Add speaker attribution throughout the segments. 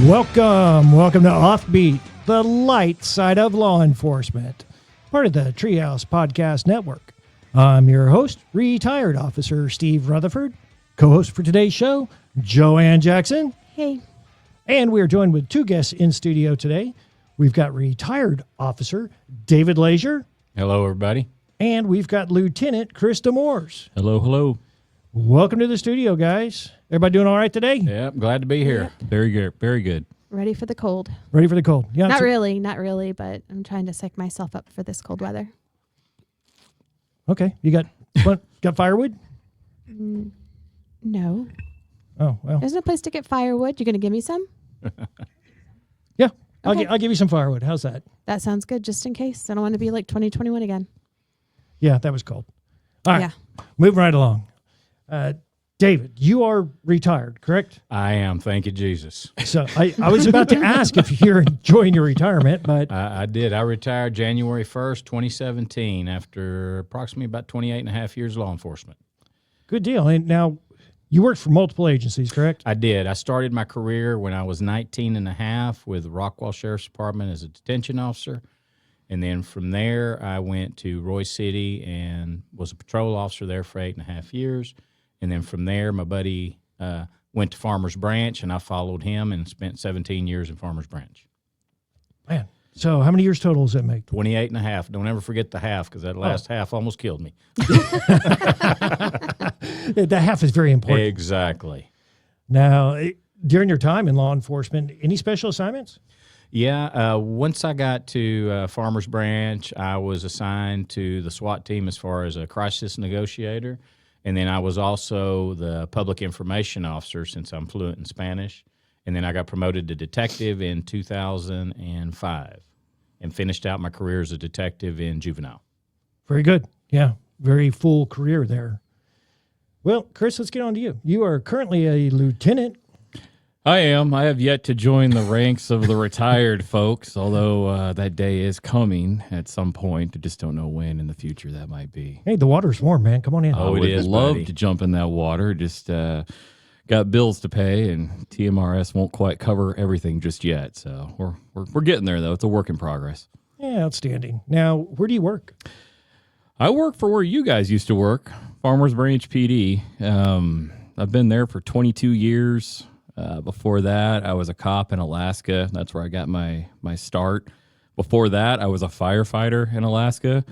Speaker 1: Welcome to Offbeat, the light side of law enforcement, part of the Treehouse Podcast Network. I'm your host, Retired Officer Steve Rutherford. Co-host for today's show, Joann Jackson.
Speaker 2: Hey.
Speaker 1: And we are joined with two guests in studio today. We've got Retired Officer David Laisure.
Speaker 3: Hello, everybody.
Speaker 1: And we've got Lieutenant Chris Damours.
Speaker 3: Hello, hello.
Speaker 1: Welcome to the studio, guys. Everybody doing all right today?
Speaker 3: Yeah, glad to be here.
Speaker 2: Yep.
Speaker 3: Very good, very good.
Speaker 2: Ready for the cold.
Speaker 1: Ready for the cold? Yeah.
Speaker 2: Not really, but I'm trying to psych myself up for this cold weather.
Speaker 1: Okay. You got firewood?
Speaker 2: No.
Speaker 1: Oh, well.
Speaker 2: There's no place to get firewood. You going to give me some?
Speaker 1: Yeah.
Speaker 2: Okay.
Speaker 1: I'll give you some firewood. How's that?
Speaker 2: That sounds good, just in case. I don't want to be like 2021 again.
Speaker 1: Yeah, that was cold. All right.
Speaker 2: Yeah.
Speaker 1: Moving right along. David, you are retired, correct?
Speaker 3: I am. Thank you, Jesus.
Speaker 1: So I was about to ask if you're enjoying your retirement, but
Speaker 3: I did. I retired January 1st, 2017, after approximately about 28 and a half years of law enforcement.
Speaker 1: good deal. And now you worked for multiple agencies, correct?
Speaker 3: I did. I started my career when I was 19 and a half with Rockwall Sheriff's Department as a detention officer. And then from there, I went to Roy City and was a patrol officer there for 8.5 years. And then from there, my buddy went to Farmers Branch, and I followed him and spent 17 years in Farmers Branch.
Speaker 1: Man, so how many years total does that make?
Speaker 3: 28 and a half. Don't ever forget the half, because that last half almost killed me.
Speaker 1: That half is very important.
Speaker 3: Exactly.
Speaker 1: Now, during your time in law enforcement, any special assignments?
Speaker 3: Yeah, once I got to Farmers Branch, I was assigned to the SWAT team as far as a crisis negotiator. And then I was also the public information officer since I'm fluent in Spanish. And then I got promoted to detective in 2005 and finished out my career as a detective in juvenile.
Speaker 1: Very good. Yeah, very full career there. Well, Chris, let's get on to you. You are currently a lieutenant.
Speaker 4: I am. I have yet to join the ranks of the retired folks, although that day is coming at some point. I just don't know when in the future that might be.
Speaker 1: Hey, the water's warm, man. Come on in.
Speaker 4: I would love to jump in that water. Just got bills to pay, and TMRS won't quite cover everything just yet. So we're getting there, though. It's a work in progress.
Speaker 1: Yeah, outstanding. Now, where do you work?
Speaker 4: I work for where you guys used to work, Farmers Branch PD. I've been there for 22 years. Before that, I was a cop in Alaska. That's where I got my start. Before that, I was a firefighter in Alaska.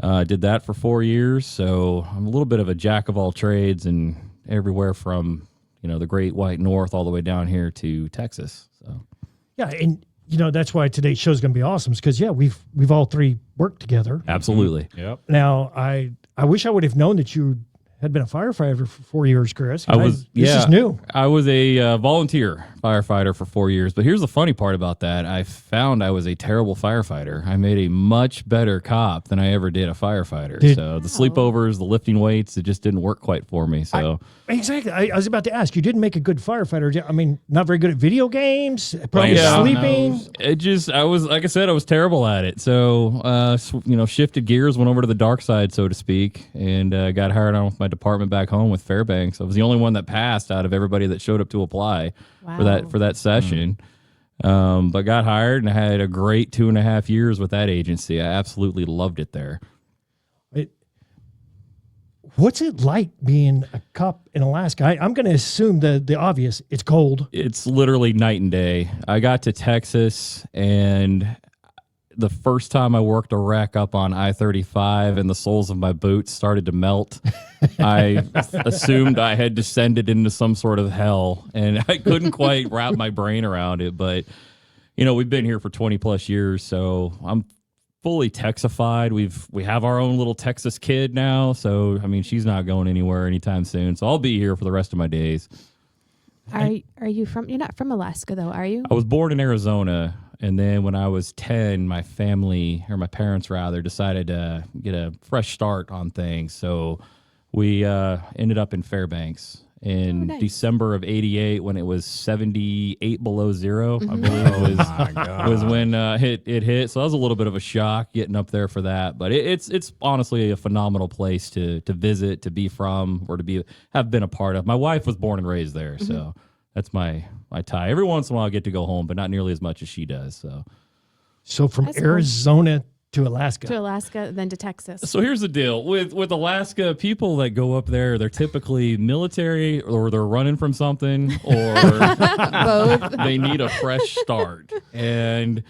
Speaker 4: Did that for 4 years. So I'm a little bit of a jack of all trades, and everywhere from the Great White North all the way down here to Texas. So
Speaker 1: Yeah, and that's why today's show is going to be awesome. Because we've all three worked together.
Speaker 4: absolutely.
Speaker 3: Yep.
Speaker 1: Now, I wish I would have known that you had been a firefighter for 4 years, Chris. This is new.
Speaker 4: I was a volunteer firefighter for 4 years. But here's the funny part about that. I found I was a terrible firefighter. I made a much better cop than I ever did a firefighter. So the sleepovers, the lifting weights, it just didn't work quite for me. So
Speaker 1: Exactly. I was about to ask. You didn't make a good firefighter. I mean, not very good at video games, probably sleeping.
Speaker 4: I was, like I said, I was terrible at it. So, shifted gears, went over to the dark side, so to speak, and got hired on with my department back home with Fairbanks. I was the only one that passed out of everybody that showed up to apply for that session. But got hired, and I had a great 2.5 years with that agency. I absolutely loved it there.
Speaker 1: What's it like being a cop in Alaska? I'm going to assume the obvious. It's cold.
Speaker 4: It's literally night and day. I got to Texas, and the first time I worked a wreck up on I-35 and the soles of my boots started to melt, I assumed I had descended into some sort of hell, and I couldn't quite wrap my brain around it. But, we've been here for 20 plus years, so I'm fully Texified. We have our own little Texas kid now, so I mean she's not going anywhere anytime soon. So I'll be here for the rest of my days.
Speaker 2: Are you from? You're not from Alaska though, are you?
Speaker 4: I was born in Arizona, and then when I was 10, my parents rather, decided to get a fresh start on things. So we ended up in Fairbanks in December of '88 when it was 78 below zero. I believe was when it hit. So that was a little bit of a shock getting up there for that. But it's honestly a phenomenal place to visit, to be from, or have been a part of. My wife was born and raised there, so that's my tie. Every once in a while I get to go home, but not nearly as much as she does.
Speaker 1: So from
Speaker 2: That's cool.
Speaker 1: Arizona to Alaska.
Speaker 2: To Alaska, then to Texas.
Speaker 4: So here's the deal with Alaska. People that go up there, they're typically military, or they're running from something, or
Speaker 2: Both.
Speaker 4: they need a fresh start. And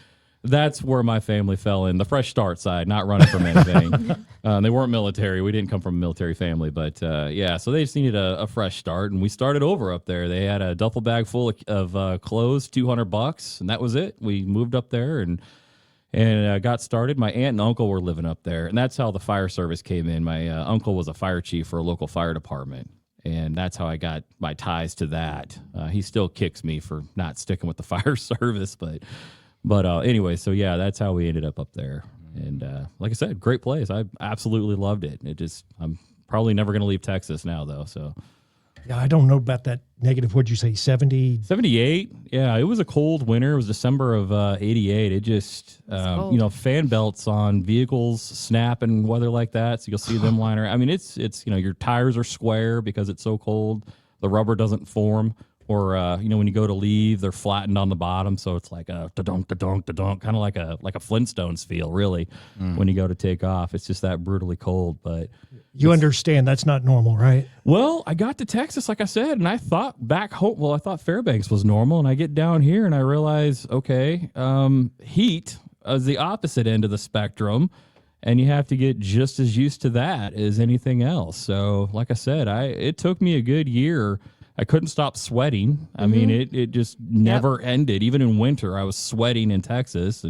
Speaker 4: that's where my family fell in, the fresh start side, not running from anything. They weren't military. We didn't come from a military family, but yeah, so they just needed a fresh start, and we started over up there. They had a duffel bag full of clothes, $200, and that was it. We moved up there and got started. My aunt and uncle were living up there, and that's how the fire service came in. My uncle was a fire chief for a local fire department, and that's how I got my ties to that. He still kicks me for not sticking with the fire service, but anyway, so yeah, that's how we ended up there. And like I said, great place. I absolutely loved it. I'm probably never going to leave Texas now, though. So
Speaker 1: Yeah, I don't know about that negative. What'd you say, 70?
Speaker 4: 78. Yeah, it was a cold winter. It was December of 88. It just, fan belts on vehicles snap and weather like that. So you'll see them lying around. I mean, it's your tires are square because it's so cold. The rubber doesn't form. Or when you go to leave, they're flattened on the bottom, so it's like a da-dunk, da-dunk, da-dunk, kind of like a Flintstones feel, really, when you go to take off. It's just that brutally cold. But
Speaker 1: you understand that's not normal, right?
Speaker 4: well, I got to Texas, like I said, and I thought back home. Well, I thought Fairbanks was normal, and I get down here and I realize, okay, heat is the opposite end of the spectrum. And you have to get just as used to that as anything else. So, like I said, it took me a good year. I couldn't stop sweating. I mean, it just never ended. Even in winter, I was sweating in Texas.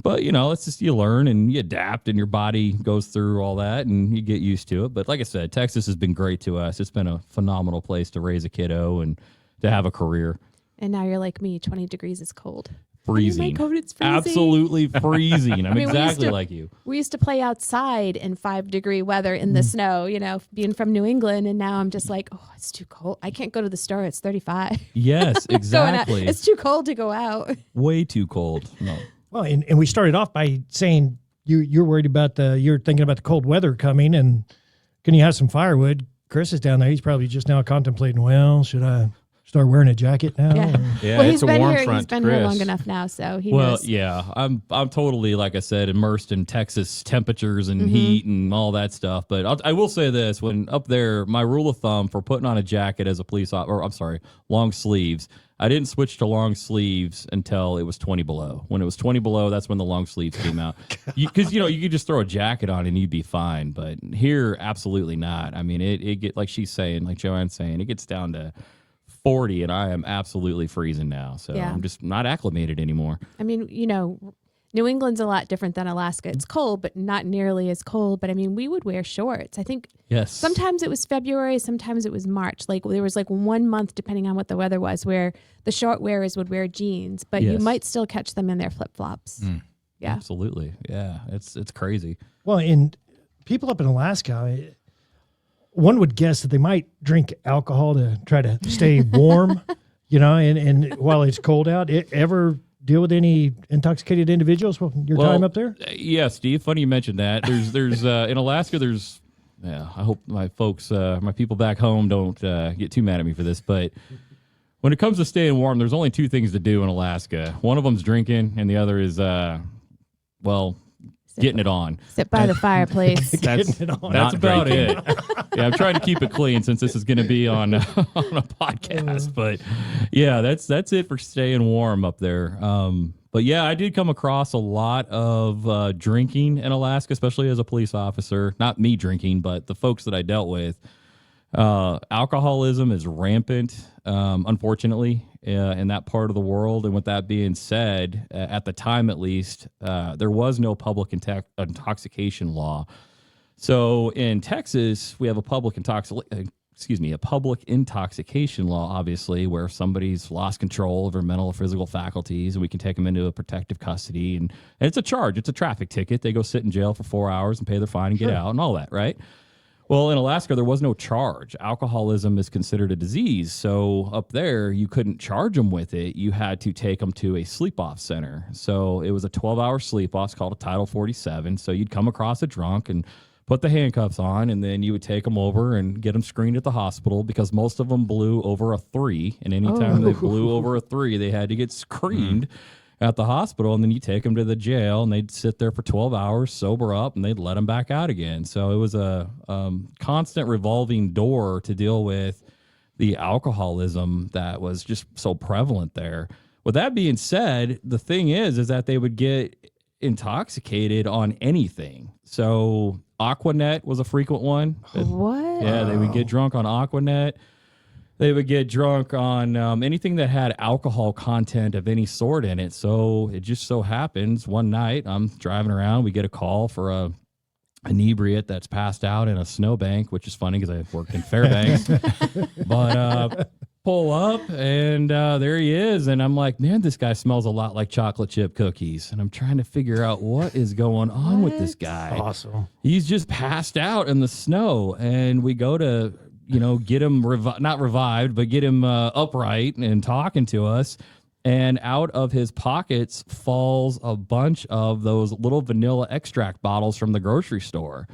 Speaker 4: But it's just, you learn and you adapt, and your body goes through all that and you get used to it. But like I said, Texas has been great to us. It's been a phenomenal place to raise a kiddo and to have a career.
Speaker 2: And now you're like me, 20 degrees is cold.
Speaker 4: Freezing.
Speaker 2: Oh my God, it's freezing.
Speaker 4: Absolutely freezing. I'm exactly like you.
Speaker 2: We used to play outside in 5-degree weather in the snow, being from New England. And now I'm just like, oh, it's too cold. I can't go to the store. It's 35.
Speaker 4: Yes, exactly.
Speaker 2: It's too cold to go out.
Speaker 4: Way too cold. No.
Speaker 1: Well, and we started off by saying you're worried about you're thinking about the cold weather coming, and can you have some firewood? Chris is down there. He's probably just now contemplating, well, should I start wearing a jacket now?
Speaker 2: Yeah.
Speaker 3: Yeah,
Speaker 2: Well,
Speaker 3: it's a warm front.
Speaker 2: He's been
Speaker 3: Chris.
Speaker 2: here long enough now, so he
Speaker 4: Well,
Speaker 2: knows.
Speaker 4: yeah, I'm totally, like I said, immersed in Texas temperatures and heat and all that stuff. But I will say this: when up there, my rule of thumb for putting on a jacket as a police officer, or I'm sorry, long sleeves, I didn't switch to long sleeves until it was 20 below. When it was 20 below, that's when the long sleeves came out. Because you could just throw a jacket on and you'd be fine. But here, absolutely not. I mean, it get like she's saying, like Joanne's saying, it gets down to 40 and I am absolutely freezing now. So
Speaker 2: Yeah.
Speaker 4: I'm just not acclimated anymore.
Speaker 2: I mean, New England's a lot different than Alaska. It's cold, but not nearly as cold. But I mean, we would wear shorts. I think
Speaker 4: Yes.
Speaker 2: sometimes it was February, sometimes it was March. Like there was like 1 month, depending on what the weather was, where the short wearers would wear jeans, but you
Speaker 4: Yes.
Speaker 2: might still catch them in their flip flops. Yeah.
Speaker 4: Absolutely. Yeah. It's crazy.
Speaker 1: Well, and people up in Alaska, one would guess that they might drink alcohol to try to stay warm, and while it's cold out. Ever deal with any intoxicated individuals your time up there?
Speaker 4: Yeah, Steve, funny you mentioned that. There's in Alaska, I hope my folks, my people back home don't get too mad at me for this, but when it comes to staying warm, there's only two things to do in Alaska. One of them's drinking, and the other is, getting it on.
Speaker 2: Sit by the fireplace.
Speaker 4: That's
Speaker 1: Getting it on.
Speaker 4: that's
Speaker 3: Not
Speaker 4: about
Speaker 3: drinking.
Speaker 4: it. Yeah, I'm trying to keep it clean since this is going to be on a podcast. But yeah, that's it for staying warm up there. But yeah, I did come across a lot of drinking in Alaska, especially as a police officer. Not me drinking, but the folks that I dealt with. Alcoholism is rampant, unfortunately, in that part of the world. And with that being said, at the time at least, there was no public intoxication law. So in Texas, we have a public intoxication law, obviously, where if somebody's lost control of their mental or physical faculties, and we can take them into a protective custody. And it's a charge. It's a traffic ticket. They go sit in jail for 4 hours and pay their fine and get out and all that, right? Well, in Alaska, there was no charge. Alcoholism is considered a disease. So up there, you couldn't charge them with it. You had to take them to a sleep-off center. So it was a 12-hour sleep-off. It's called a Title 47. So you'd come across a drunk and put the handcuffs on, and then you would take them over and get them screened at the hospital because most of them blew over a 3. And anytime they blew over a 3, they had to get screened at the hospital. And then you take them to the jail, and they'd sit there for 12 hours, sober up, and they'd let them back out again. So it was a constant revolving door to deal with the alcoholism that was just so prevalent there. With that being said, the thing is that they would get intoxicated on anything. So Aquanet was a frequent one.
Speaker 2: What?
Speaker 4: Yeah, they would get drunk on Aquanet. They would get drunk on anything that had alcohol content of any sort in it. So it just so happens one night I'm driving around, we get a call for a inebriate that's passed out in a snowbank, which is funny because I worked in Fairbanks. But pull up, and there he is. And I'm like, man, this guy smells a lot like chocolate chip cookies. And I'm trying to figure out what is going on with this guy.
Speaker 1: Awesome.
Speaker 4: He's just passed out in the snow. And we go to, get him, not revived, but get him upright and talking to us. And out of his pockets falls a bunch of those little vanilla extract bottles from the grocery store.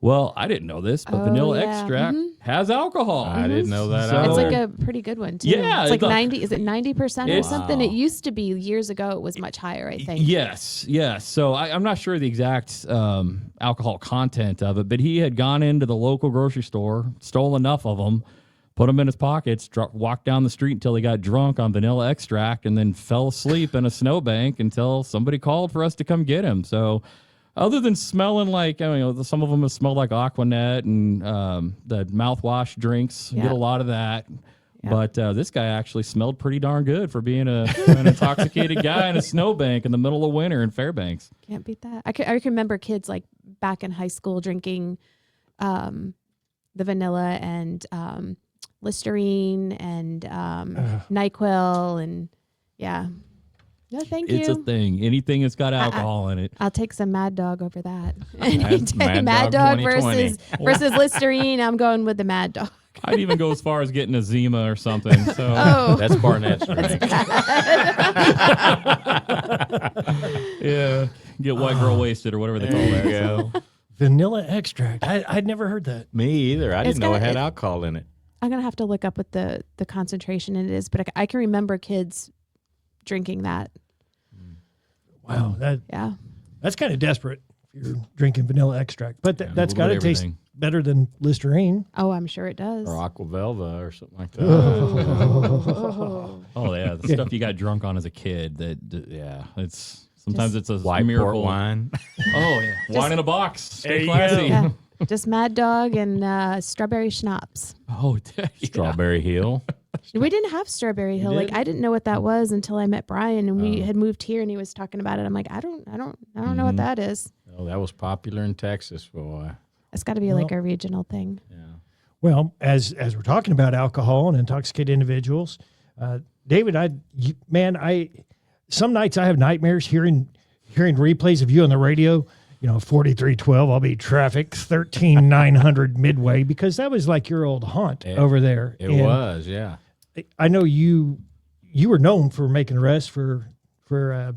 Speaker 4: Well, I didn't know this, but vanilla extract has alcohol.
Speaker 3: I didn't know that.
Speaker 4: So-
Speaker 2: It's
Speaker 3: either.
Speaker 2: like a pretty good one too.
Speaker 4: Yeah,
Speaker 2: it's like
Speaker 4: it's a-
Speaker 2: 90. Is it 90% or something?
Speaker 3: Wow.
Speaker 2: It used to be years ago. It was much higher, I think.
Speaker 4: Yes. So I'm not sure the exact alcohol content of it, but he had gone into the local grocery store, stole enough of them, put them in his pockets, walked down the street until he got drunk on vanilla extract, and then fell asleep in a snowbank until somebody called for us to come get him. So other than smelling like, some of them have smelled like Aquanet and the mouthwash drinks,
Speaker 2: Yeah.
Speaker 4: get a lot of that.
Speaker 2: Yeah.
Speaker 4: But this guy actually smelled pretty darn good for being an intoxicated guy in a snowbank in the middle of winter in Fairbanks.
Speaker 2: Can't beat that. I can remember kids like back in high school drinking the vanilla and Listerine and NyQuil and yeah. No, thank you.
Speaker 4: It's a thing. Anything that's got alcohol in it.
Speaker 2: I'll take some Mad Dog over that.
Speaker 3: Mad Dog 2020.
Speaker 2: versus Listerine. I'm going with the Mad Dog.
Speaker 4: I'd even go as far as getting a Zima or something. So
Speaker 2: Oh,
Speaker 3: That's Barnett's drink.
Speaker 4: yeah, get white girl wasted or whatever they call
Speaker 3: There
Speaker 4: that.
Speaker 3: you go.
Speaker 1: Vanilla extract. I'd never heard that.
Speaker 3: Me either. I
Speaker 2: It's
Speaker 3: didn't know it
Speaker 2: got-
Speaker 3: had alcohol in it.
Speaker 2: I'm gonna have to look up what the concentration it is, but I can remember kids drinking that.
Speaker 1: Wow,
Speaker 2: Yeah.
Speaker 1: that's kind of desperate if you're drinking vanilla extract. But
Speaker 4: Yeah, a
Speaker 1: that's
Speaker 4: little
Speaker 1: got to
Speaker 4: bit
Speaker 1: taste
Speaker 4: everything.
Speaker 1: better than Listerine.
Speaker 2: Oh, I'm sure it does.
Speaker 3: Or Aquavelva or something like that.
Speaker 4: Oh yeah, the stuff you got drunk on as a kid. It's sometimes it's a
Speaker 3: White
Speaker 4: miracle.
Speaker 3: port wine.
Speaker 4: Oh yeah, wine in a box. Stay
Speaker 1: you
Speaker 4: classy.
Speaker 2: Yeah. Just Mad Dog and strawberry schnapps.
Speaker 4: Oh, yeah.
Speaker 3: Strawberry Hill.
Speaker 2: We didn't have Strawberry Hill. Like I didn't know what that was until I met Brian and we had moved here and he was talking about it. I'm like, I don't know what that is.
Speaker 3: Oh, that was popular in Texas for a while.
Speaker 2: It's got to be like a regional thing.
Speaker 3: Yeah.
Speaker 1: Well, as we're talking about alcohol and intoxicated individuals, David, some nights I have nightmares hearing replays of you on the radio. 4312, I'll be traffic 13900 Midway, because that was like your old haunt over there.
Speaker 3: It
Speaker 1: And
Speaker 3: was, yeah.
Speaker 1: I know you were known for making arrests for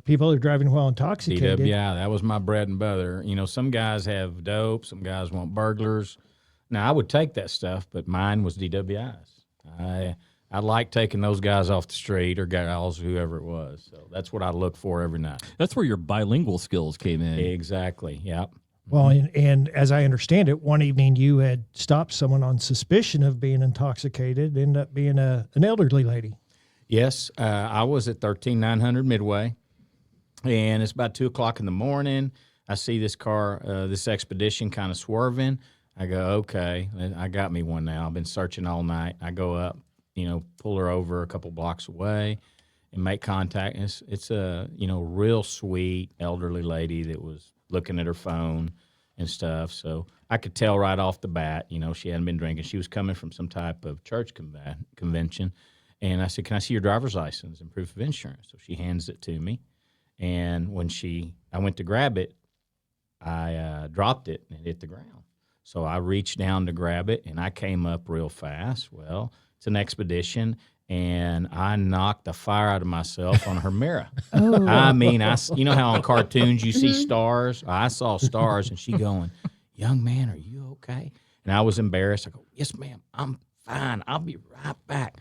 Speaker 1: people who are driving while intoxicated.
Speaker 3: Yeah, that was my bread and butter. Some guys have dope, some guys want burglars. Now, I would take that stuff, but mine was DWIs. I like taking those guys off the street or gals, whoever it was. So that's what I look for every night.
Speaker 4: That's where your bilingual skills came in.
Speaker 3: Exactly, yep.
Speaker 1: Well, and as I understand it, one evening you had stopped someone on suspicion of being intoxicated, ended up being an elderly lady.
Speaker 3: Yes, I was at 13900 Midway, and it's about 2 o'clock in the morning. I see this car, this Expedition kind of swerving. I go, okay, I got me one now. I've been searching all night. I go up, pull her over a couple blocks away and make contact. And it's a, real sweet elderly lady that was looking at her phone and stuff. So I could tell right off the bat, she hadn't been drinking. She was coming from some type of church convention. And I said, can I see your driver's license and proof of insurance? So she hands it to me. And when I went to grab it, I dropped it and it hit the ground. So I reached down to grab it, and I came up real fast. Well, it's an Expedition, and I knocked the fire out of myself on her mirror.
Speaker 2: Oh.
Speaker 3: I mean, you know how on cartoons you see stars? I saw stars, and she going, young man, are you okay? And I was embarrassed. I go, yes, ma'am, I'm fine. I'll be right back.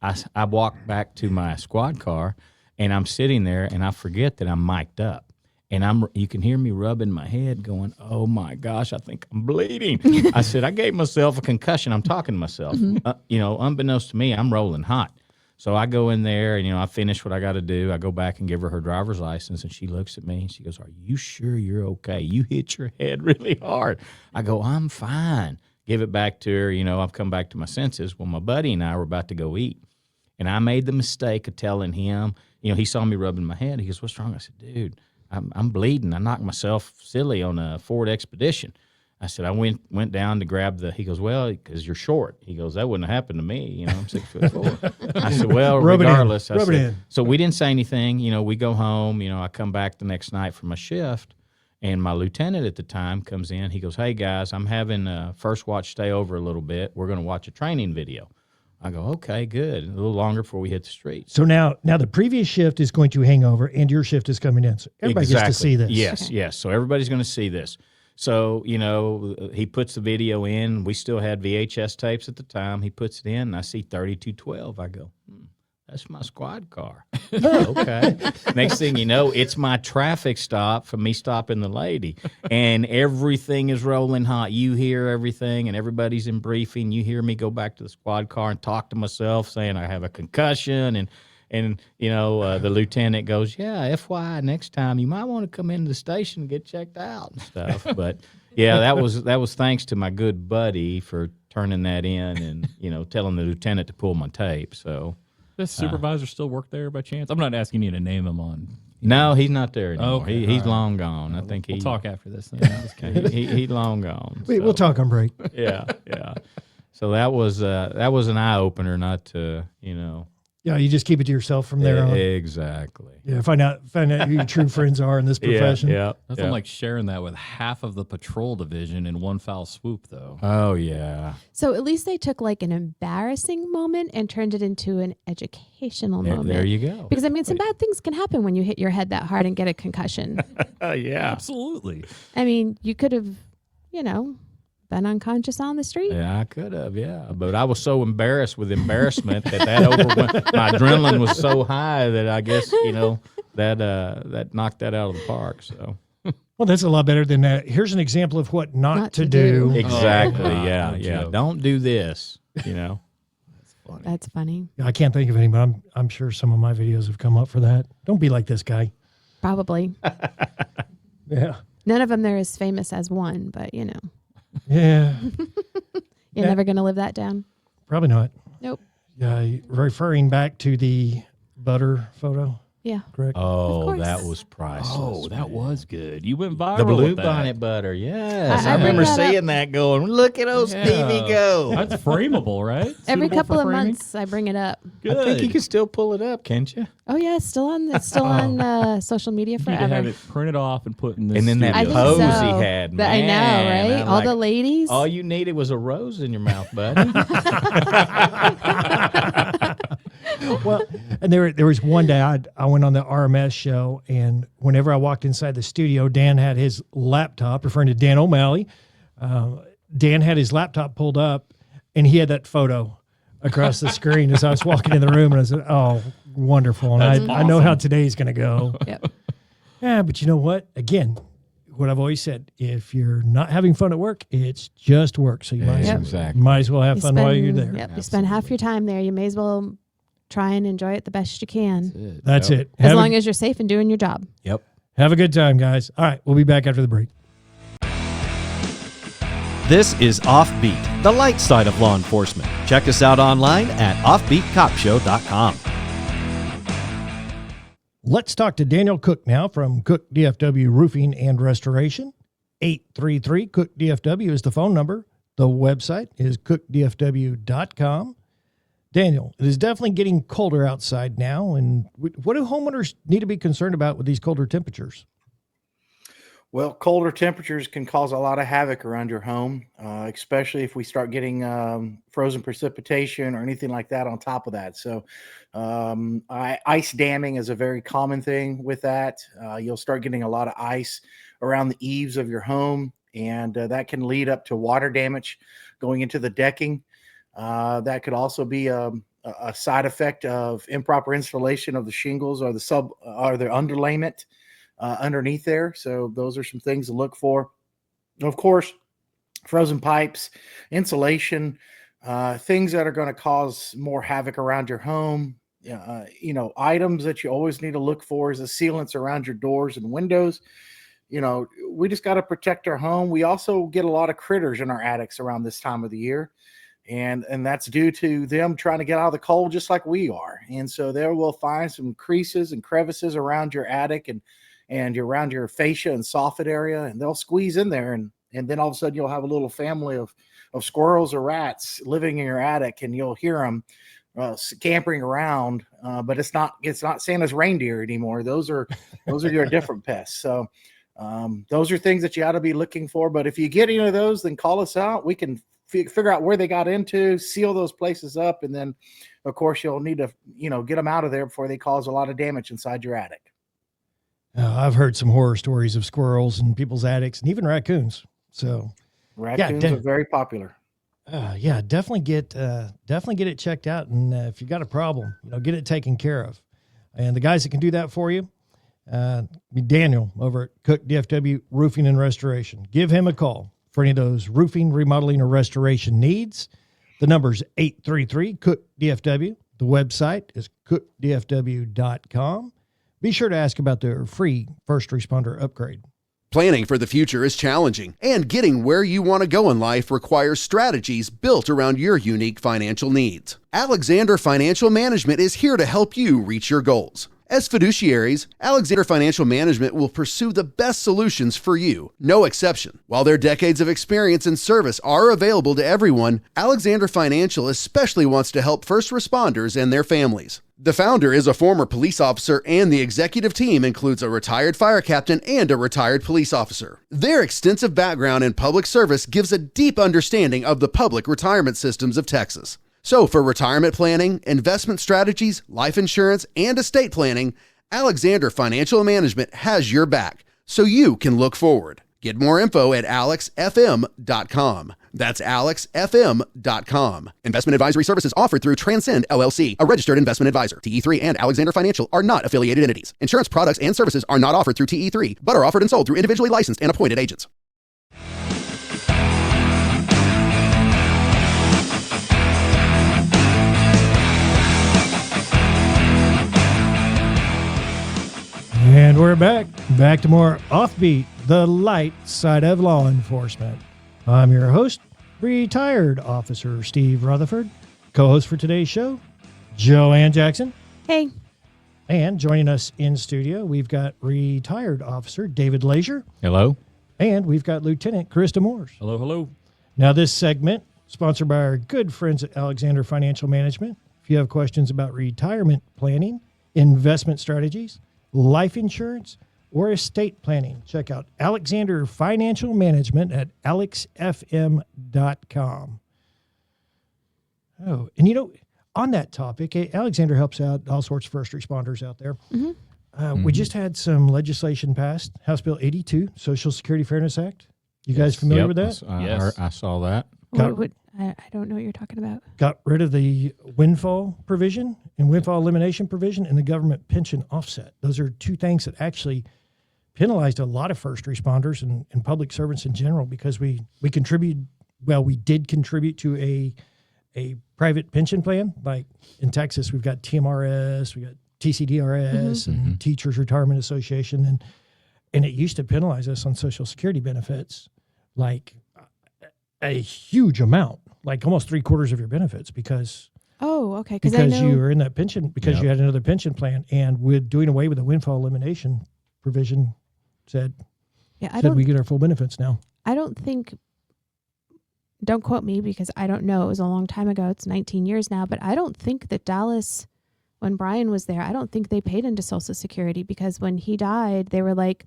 Speaker 3: I walked back to my squad car, and I'm sitting there, and I forget that I'm mic'd up. And you can hear me rubbing my head going, oh, my gosh, I think I'm bleeding. I said, I gave myself a concussion. I'm talking to myself. Unbeknownst to me, I'm rolling hot. So I go in there and, I finish what I got to do. I go back and give her driver's license, and she looks at me and she goes, are you sure you're okay? You hit your head really hard. I go, I'm fine. Give it back to her. I've come back to my senses. Well, my buddy and I were about to go eat, and I made the mistake of telling him, he saw me rubbing my head. He goes, what's wrong? I said, dude, I'm bleeding. I knocked myself silly on a Ford Expedition. I said, I went down to grab he goes, well, because you're short. He goes, that wouldn't have happened to me. I'm 6'4". I said, well, regardless. I said, so we didn't say anything. We go home. I come back the next night from my shift, and my lieutenant at the time comes in. He goes, hey, guys, I'm having first watch stay over a little bit. We're going to watch a training video. I go, okay, good. A little longer before we hit the streets.
Speaker 1: So now the previous shift is going to hang over, and your shift is coming in. So everybody gets to see this.
Speaker 3: Yes, yes. So everybody's going to see this. So, he puts the video in. We still had VHS tapes at the time. He puts it in, and I see 3212. I go, that's my squad car. Okay. Next thing you know, it's my traffic stop for me stopping the lady. And everything is rolling hot. You hear everything, and everybody's in briefing. You hear me go back to the squad car and talk to myself, saying I have a concussion. And the lieutenant goes, yeah, FYI, next time you might want to come into the station and get checked out and stuff. But, yeah, that was thanks to my good buddy for turning that in and, telling the lieutenant to pull my tape. So.
Speaker 4: Does supervisor still work there by chance? I'm not asking you to name him on.
Speaker 3: No, he's not there anymore.
Speaker 4: Okay,
Speaker 3: he's long gone. I think
Speaker 4: we'll talk after this. Then.
Speaker 3: He's long gone.
Speaker 1: We'll talk on break.
Speaker 3: Yeah. So that was an eye opener, not to
Speaker 1: Yeah, you just keep it to yourself from there on.
Speaker 3: Exactly.
Speaker 1: Yeah, find out who your true friends are in this profession.
Speaker 3: Yeah.
Speaker 4: Nothing like sharing that with half of the patrol division in one foul swoop, though.
Speaker 3: Oh yeah.
Speaker 2: So at least they took like an embarrassing moment and turned it into an educational moment.
Speaker 3: There you go.
Speaker 2: Because some bad things can happen when you hit your head that hard and get a concussion.
Speaker 3: Yeah.
Speaker 4: Absolutely.
Speaker 2: You could have, been unconscious on the street.
Speaker 3: Yeah, I could have, but I was so embarrassed with embarrassment that overwhelmed. My adrenaline was so high that I guess that knocked that out of the park. So,
Speaker 1: well, that's a lot better than that. Here's an example of what not to do.
Speaker 3: Exactly.
Speaker 4: Oh,
Speaker 3: yeah.
Speaker 4: joke.
Speaker 3: Don't do this.
Speaker 2: That's funny.
Speaker 1: I can't think of any, but I'm sure some of my videos have come up for that. Don't be like this guy.
Speaker 2: Probably.
Speaker 1: Yeah.
Speaker 2: None of them are as famous as one, but
Speaker 1: Yeah.
Speaker 2: You're never going to live that down.
Speaker 1: Probably not.
Speaker 2: Nope.
Speaker 1: Yeah. Referring back to the butter photo.
Speaker 2: Yeah.
Speaker 1: Correct.
Speaker 3: Oh, that was priceless.
Speaker 4: Oh, that was good. You went viral.
Speaker 3: The blue
Speaker 4: with that.
Speaker 3: bonnet butter. Yes.
Speaker 2: I
Speaker 3: I remember
Speaker 2: bring that
Speaker 3: seeing that going, look at old Stevie go.
Speaker 4: That's frameable, right?
Speaker 2: Every
Speaker 4: Suitable
Speaker 2: couple
Speaker 4: for
Speaker 2: of
Speaker 4: framing?
Speaker 2: months, I bring it up.
Speaker 4: Good.
Speaker 3: I think you can still pull it up, can't you?
Speaker 2: Oh yeah, it's still on social media
Speaker 4: You need to
Speaker 2: forever.
Speaker 4: have it printed off and put in this.
Speaker 3: And then that
Speaker 2: I think
Speaker 3: pose
Speaker 2: so.
Speaker 3: he had,
Speaker 2: But I know,
Speaker 3: man,
Speaker 2: right?
Speaker 3: I'm
Speaker 2: All
Speaker 3: like,
Speaker 2: the ladies.
Speaker 3: all you needed was a rose in your mouth, buddy.
Speaker 1: Well, and there was one day I went on the RMS show, and whenever I walked inside the studio, Dan had his laptop, referring to Dan O'Malley. Dan had his laptop pulled up, and he had that photo across the screen as I was walking in the room, and I said, "Oh, wonderful!" And I know how today's going to go.
Speaker 2: Yep.
Speaker 1: Yeah, but you know what? Again, what I've always said: if you're not having fun at work, it's just work. So you might as well have fun while you're there.
Speaker 2: Yep. You spend half your time there. You may as well try and enjoy it the best you can.
Speaker 1: That's it.
Speaker 2: As long as you're safe and doing your job.
Speaker 3: Yep.
Speaker 1: Have a good time, guys. All right, we'll be back after the break.
Speaker 5: This is Offbeat, the light side of law enforcement. Check us out online at offbeatcopshow.com.
Speaker 1: Let's talk to Daniel Cook now from Cook DFW Roofing and Restoration. 833 Cook DFW is the phone number. The website is cookdfw.com. Daniel, it is definitely getting colder outside now. And what do homeowners need to be concerned about with these colder temperatures?
Speaker 6: Well, colder temperatures can cause a lot of havoc around your home, especially if we start getting frozen precipitation or anything like that on top of that. So ice damming is a very common thing with that. You'll start getting a lot of ice around the eaves of your home. and that can lead up to water damage going into the decking. That could also be a side effect of improper installation of the shingles or the underlayment underneath there. So those are some things to look for. Of course, frozen pipes, insulation, things that are going to cause more havoc around your home. Items that you always need to look for is the sealants around your doors and windows. We just got to protect our home. We also get a lot of critters in our attics around this time of the year. And that's due to them trying to get out of the cold just like we are. And so there we'll find some creases and crevices around your attic and around your fascia and soffit area, and they'll squeeze in there. And then all of a sudden you'll have a little family of squirrels or rats living in your attic, and you'll hear them scampering around. But it's not Santa's reindeer anymore. Those are your different pests. So those are things that you ought to be looking for. But if you get any of those, then call us out. We can figure out where they got into, seal those places up, and then of course you'll need to get them out of there before they cause a lot of damage inside your attic.
Speaker 1: I've heard some horror stories of squirrels in people's attics and even raccoons. So
Speaker 6: raccoons are very popular.
Speaker 1: Definitely get it checked out, and if you got a problem, get it taken care of. And the guys that can do that for you, be Daniel over at Cook DFW Roofing and Restoration. Give him a call for any of those roofing, remodeling, or restoration needs. The number's 833-COOK-DFW. The website is cookdfw.com. Be sure to ask about their free first responder upgrade.
Speaker 7: Planning for the future is challenging, and getting where you want to go in life requires strategies built around your unique financial needs. Alexander Financial Management is here to help you reach your goals. As fiduciaries, Alexander Financial Management will pursue the best solutions for you, no exception. While their decades of experience and service are available to everyone, Alexander Financial especially wants to help first responders and their families. The founder is a former police officer, and the executive team includes a retired fire captain and a retired police officer. Their extensive background in public service gives a deep understanding of the public retirement systems of Texas. So for retirement planning, investment strategies, life insurance, and estate planning, Alexander Financial Management has your back, so you can look forward. Get more info at alexfm.com. That's alexfm.com. Investment advisory services offered through Transcend LLC, a registered investment advisor. TE3 and Alexander Financial are not affiliated entities. Insurance products and services are not offered through TE3, but are offered and sold through individually licensed and appointed agents.
Speaker 1: And we're back to more Offbeat, the light side of law enforcement. I'm your host, Retired Officer Steve Rutherford. Co-host for today's show, Joann Jackson.
Speaker 2: Hey.
Speaker 1: And joining us in studio, we've got Retired Officer David Laisure.
Speaker 3: Hello.
Speaker 1: And we've got Lieutenant Chris Damours.
Speaker 4: Hello, hello.
Speaker 1: Now, this segment, sponsored by our good friends at Alexander Financial Management. If you have questions about retirement planning, investment strategies, life insurance, or estate planning, check out Alexander Financial Management at alexfm.com. Oh, and on that topic, Alexander helps out all sorts of first responders out there. Mm-hmm. We just had some legislation passed, House Bill 82, Social Security Fairness Act. You guys familiar with that?
Speaker 3: Yes. I saw that.
Speaker 2: I don't know what you're talking about.
Speaker 1: Got rid of the windfall provision and windfall elimination provision and the government pension offset. Those are two things that actually penalized a lot of first responders and public servants in general, because we did contribute to a private pension plan. Like in Texas, we've got TMRS, we got TCDRS, and Teachers Retirement Association, and it used to penalize us on Social Security benefits like a huge amount, like almost 3/4 of your benefits, because you were in that pension, because you had another pension plan. And with doing away with the windfall elimination provision, said we get our full benefits now.
Speaker 2: I don't think, don't quote me because I don't know, it was a long time ago, it's 19 years now, but I don't think that Dallas, when Brian was there, I don't think they paid into Social Security, because when he died, they were like,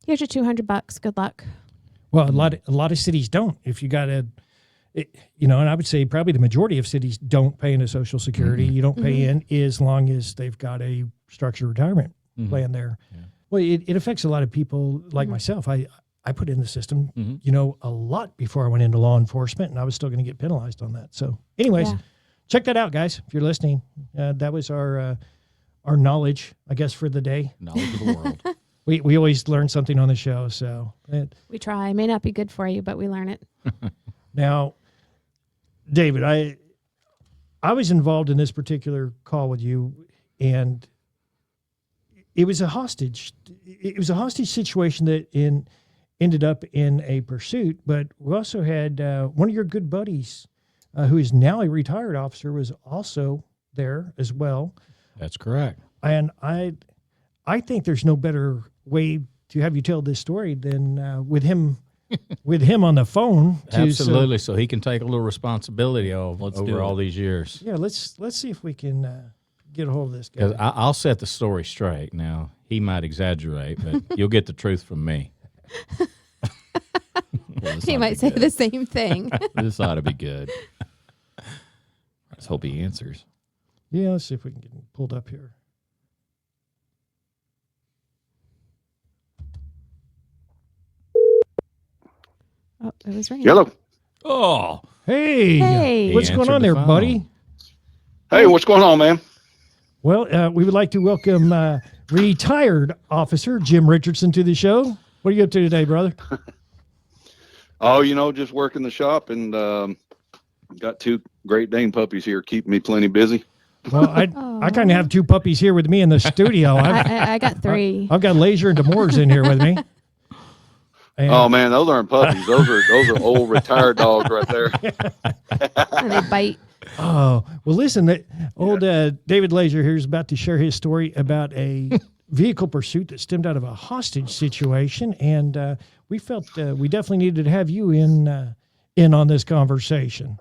Speaker 2: here's your $200, good luck.
Speaker 1: Well, a lot of cities don't. If you got and I would say probably the majority of cities don't pay into Social Security. You don't pay in as long as they've got a structured retirement plan there. Yeah. Well, it affects a lot of people like myself. I I put in the system,
Speaker 3: Mm-hmm.
Speaker 1: a lot before I went into law enforcement, and I was still going to get penalized on that. So, anyways,
Speaker 2: Yeah.
Speaker 1: check that out, guys. If you're listening, that was our knowledge, I guess, for the day.
Speaker 3: Knowledge of the world.
Speaker 1: We always learn something on the show. So
Speaker 2: We try. May not be good for you, but we learn it.
Speaker 1: now, David, I was involved in this particular call with you, and it was a hostage. It was a hostage situation that ended up in a pursuit. But we also had one of your good buddies, who is now a retired officer, was also there as well.
Speaker 3: That's correct.
Speaker 1: And I think there's no better way to have you tell this story than with him on the phone.
Speaker 3: Absolutely. So he can take a little responsibility over all these years.
Speaker 1: Yeah, let's see if we can get a hold of this guy.
Speaker 3: Because I'll set the story straight. Now, he might exaggerate, but you'll get the truth from me.
Speaker 2: He might say the same thing.
Speaker 4: This ought to be good. Let's hope he answers.
Speaker 1: Yeah, let's see if we can get him pulled up here.
Speaker 2: Oh, it was ringing.
Speaker 8: Hello.
Speaker 3: Oh,
Speaker 1: Hey,
Speaker 2: Hey.
Speaker 1: what's
Speaker 3: He
Speaker 1: going
Speaker 3: answered
Speaker 1: on
Speaker 3: the
Speaker 1: there,
Speaker 3: phone.
Speaker 1: buddy?
Speaker 8: Hey, what's going on, man?
Speaker 1: Well, we would like to welcome retired officer Jim Richardson to the show. What are you up to today, brother?
Speaker 8: Oh, just working the shop and got 2 Great Dane puppies here, keeping me plenty busy.
Speaker 1: Well, I kind of have 2 puppies here with me in the studio.
Speaker 2: I got 3.
Speaker 1: I've got Laisure and Damours in here with me. And
Speaker 8: Oh man, those aren't puppies. Those are old retired dogs right there.
Speaker 2: And they bite.
Speaker 1: Oh, well, listen, old David Laisure here is about to share his story about a vehicle pursuit that stemmed out of a hostage situation. And we felt we definitely needed to have you in on this conversation.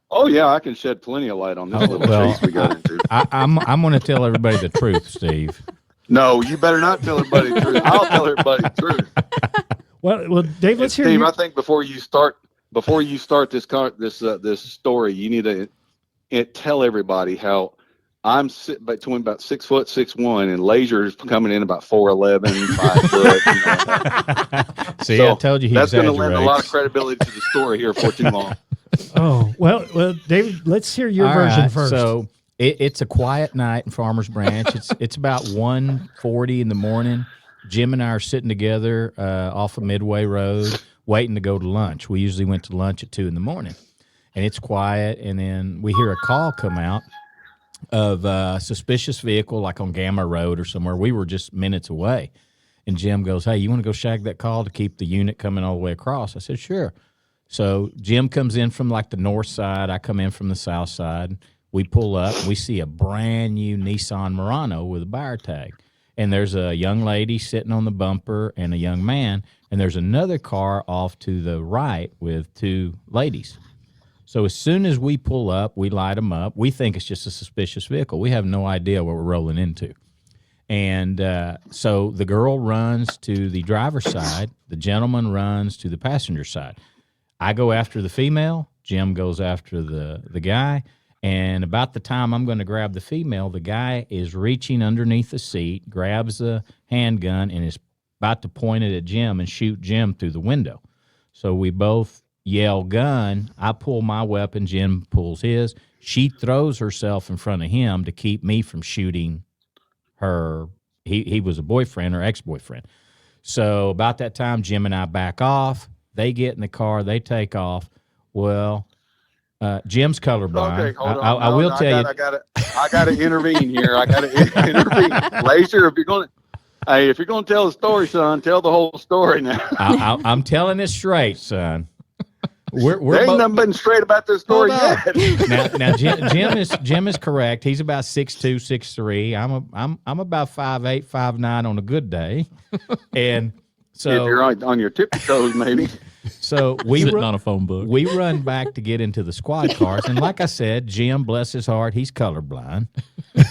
Speaker 8: Oh yeah, I can shed plenty of light on this little chase we got into.
Speaker 3: I'm going to tell everybody the truth, Steve.
Speaker 8: No, you better not tell everybody the truth. I'll tell everybody the truth.
Speaker 1: Well, Dave, let's hear
Speaker 8: Steve,
Speaker 1: you.
Speaker 8: I think before you start this story, you need to tell everybody how I'm sitting between about 6'6'1", and Laisure is coming in about 4'11", 5 foot.
Speaker 3: See,
Speaker 8: So
Speaker 3: I told you he
Speaker 8: that's going to
Speaker 3: exaggerates.
Speaker 8: lend a lot of credibility to the story here for too long.
Speaker 1: Oh, well, David, let's hear your
Speaker 3: All
Speaker 1: version
Speaker 3: right,
Speaker 1: first.
Speaker 3: So it's a quiet night in Farmers Branch. It's about 1:40 in the morning. Jim and I are sitting together off of Midway Road, waiting to go to lunch. We usually went to lunch at 2 in the morning, and it's quiet. And then we hear a call come out of a suspicious vehicle, like on Gamma Road or somewhere. We were just minutes away, and Jim goes, "Hey, you want to go shag that call to keep the unit coming all the way across?" I said, "Sure." So Jim comes in from like the north side. I come in from the south side. We pull up. We see a brand new Nissan Murano with a buyer tag. And there's a young lady sitting on the bumper and a young man. And there's another car off to the right with 2 ladies. So as soon as we pull up, we light them up. We think it's just a suspicious vehicle. We have no idea what we're rolling into. And so the girl runs to the driver's side. The gentleman runs to the passenger side. I go after the female. Jim goes after the guy. And about the time I'm going to grab the female, the guy is reaching underneath the seat, grabs a handgun, and is about to point it at Jim and shoot Jim through the window. So we both yell gun. I pull my weapon. Jim pulls his. She throws herself in front of him to keep me from shooting her. He was a boyfriend or ex-boyfriend. So about that time, Jim and I back off. They get in the car. They take off. Well, Jim's colorblind.
Speaker 8: Okay, hold on.
Speaker 3: I will tell you.
Speaker 8: I got to intervene here. I got to intervene. Laisure, if you're going to tell the story, son, tell the whole story now.
Speaker 3: I'm telling it straight, son. We're
Speaker 8: There ain't
Speaker 3: both,
Speaker 8: nothing been straight about this story yet.
Speaker 3: now Jim is correct. He's about 6'2", 6'3". I'm about 5'8", 5'9" on a good day, and so
Speaker 8: If you're on your tippy toes, maybe.
Speaker 3: so we
Speaker 4: Sitting on a phone book.
Speaker 3: We run back to get into the squad cars, and like I said, Jim, bless his heart, he's colorblind.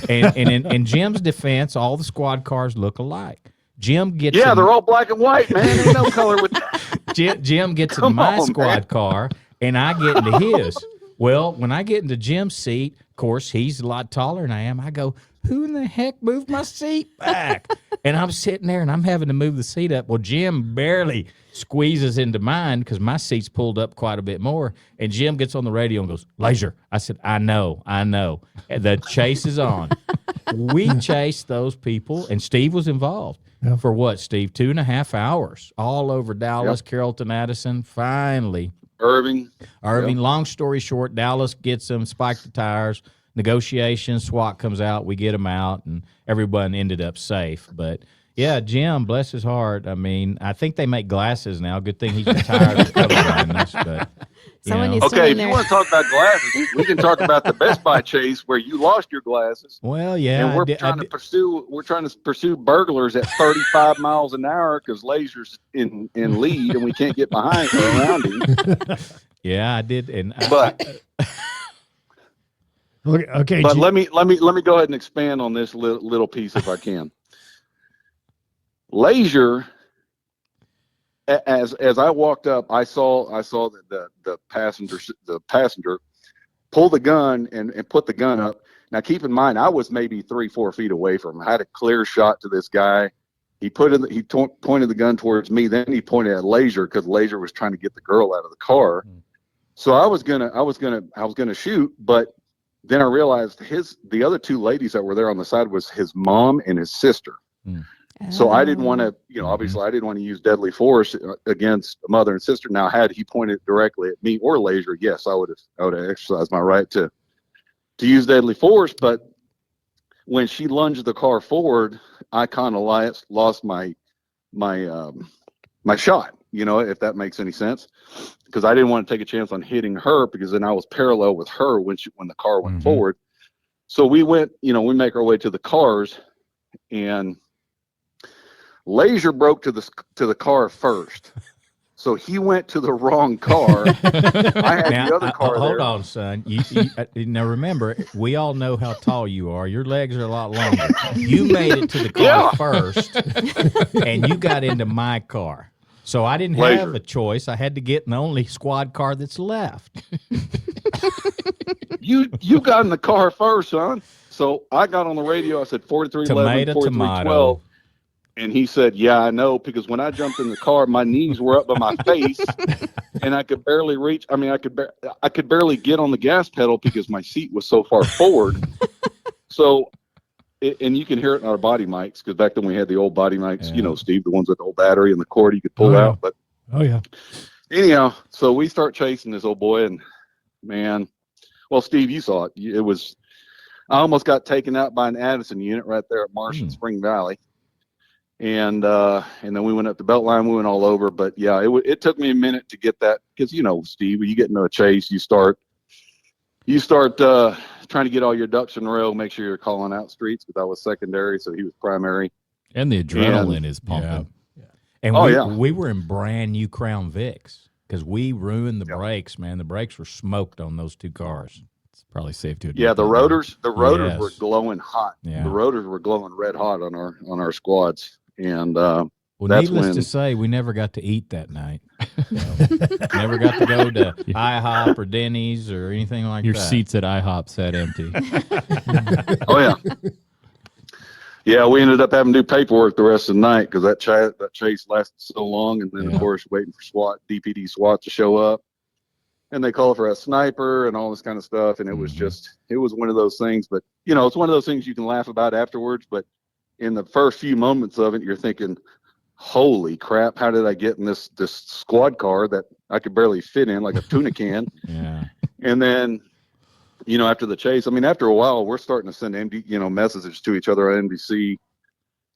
Speaker 3: And in Jim's defense, all the squad cars look alike. Jim gets
Speaker 8: They're all black and white, man. Ain't no color with that.
Speaker 3: Jim gets in
Speaker 8: Come
Speaker 3: my
Speaker 8: on,
Speaker 3: squad
Speaker 8: man.
Speaker 3: car, and I get into his. Well, when I get into Jim's seat, of course, he's a lot taller than I am. I go, who in the heck moved my seat back? And I'm sitting there, and I'm having to move the seat up. Well, Jim barely, squeezes into mine because my seat's pulled up quite a bit more. And Jim gets on the radio and goes, Laisure. I said, I know. And the chase is on. We chased those people, and Steve was involved.
Speaker 1: Yeah.
Speaker 3: For what, Steve? 2.5 hours, all over Dallas, Carrollton, Addison. Finally,
Speaker 8: Irving.
Speaker 3: long story short, Dallas gets them, spiked the tires, negotiations, SWAT comes out, we get them out, and everyone ended up safe. But yeah, Jim, bless his heart. I mean, I think they make glasses now. Good thing he's retired with colorblindness. But
Speaker 2: Someone needs to
Speaker 8: Okay,
Speaker 2: run
Speaker 8: if you
Speaker 2: there.
Speaker 8: want to talk about glasses, we can talk about the Best Buy chase where you lost your glasses.
Speaker 3: well, yeah,
Speaker 8: And we're trying to pursue burglars at 35 miles an hour because Laisure's in lead and we can't get behind or around him.
Speaker 3: yeah, I did. And
Speaker 8: But
Speaker 1: Okay.
Speaker 8: but let me go ahead and expand on this little piece if I can. Laisure, as I walked up, I saw that the passenger pull the gun and put the gun up. Now keep in mind, I was maybe 3-4 feet away from him. I had a clear shot to this guy. He pointed the gun towards me. Then he pointed at Laisure because Laisure was trying to get the girl out of the car. So I was gonna shoot, but then I realized the other two ladies that were there on the side was his mom and his sister. So I didn't want to, obviously I didn't want to use deadly force against a mother and sister. Now, had he pointed directly at me or Laisure, yes, I would have exercised my right to use deadly force. But when she lunged the car forward, I kind of lost my shot, if that makes any sense, because I didn't want to take a chance on hitting her because then I was parallel with her when the car went forward. So we went, we make our way to the cars, and Laisure broke to the car first. So he went to the wrong car. I had the other car
Speaker 3: hold
Speaker 8: there.
Speaker 3: on, son. Now remember, we all know how tall you are. Your legs are a lot longer. You made it to the car first, and you got into my car. So I didn't have
Speaker 8: Laisure.
Speaker 3: a choice. I had to get in the only squad car that's left.
Speaker 8: You got in the car first, son. So I got on the radio. I said 4311, 4312. And he said, yeah, I know, because when I jumped in the car, my knees were up by my face and I could barely reach. I mean, I could barely get on the gas pedal because my seat was so far forward. So, and you can hear it in our body mics, because back then we had the old body mics, Steve, the ones with the old battery and the cord you could pull out. But anyhow, so we start chasing this old boy, and man, well, Steve, you saw it. I almost got taken out by an Addison unit right there at Marsh and Spring Valley. And then we went up the Beltline, we went all over. But yeah, it took me a minute to get that, because Steve, when you get into a chase, you start trying to get all your ducks in a row, make sure you're calling out streets, because I was secondary, so he was primary.
Speaker 4: And the adrenaline is pumping.
Speaker 3: And we were in brand new Crown Vics because we ruined the brakes, man. The brakes were smoked on those two cars.
Speaker 4: It's probably safe to admit.
Speaker 8: Yeah, the rotors
Speaker 3: Yes.
Speaker 8: were glowing hot.
Speaker 3: Yeah.
Speaker 8: The rotors were glowing red hot on our squads. And
Speaker 3: Well,
Speaker 8: that's
Speaker 3: needless to say, we never got to eat that night. Never got to go to IHOP or Denny's or anything like
Speaker 4: Your
Speaker 3: that.
Speaker 4: seats at IHOP sat empty.
Speaker 8: oh yeah, yeah. We ended up having to do paperwork the rest of the night because that chase lasted so long, and then of course waiting for DPD SWAT to show up, and they call for a sniper and all this kind of stuff, and it was it was one of those things. But it's one of those things you can laugh about afterwards, but in the first few moments of it, you're thinking, holy crap, how did I get in this squad car that I could barely fit in, like a tuna can?
Speaker 3: Yeah.
Speaker 8: And then, after the chase, after a while, we're starting to send messages to each other on NBC,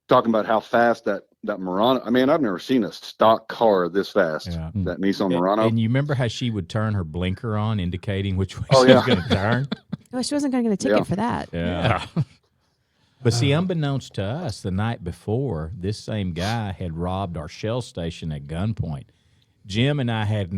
Speaker 8: talking about how fast that Murano. I've never seen a stock car this fast.
Speaker 3: Yeah.
Speaker 8: That Nissan Murano.
Speaker 3: And you remember how she would turn her blinker on, indicating which way
Speaker 8: Oh,
Speaker 3: she was
Speaker 8: yeah.
Speaker 3: going to turn?
Speaker 2: Well, she wasn't going to get a ticket for that.
Speaker 3: Yeah. But see, unbeknownst to us, the night before, this same guy had robbed our Shell station at gunpoint. Jim and I had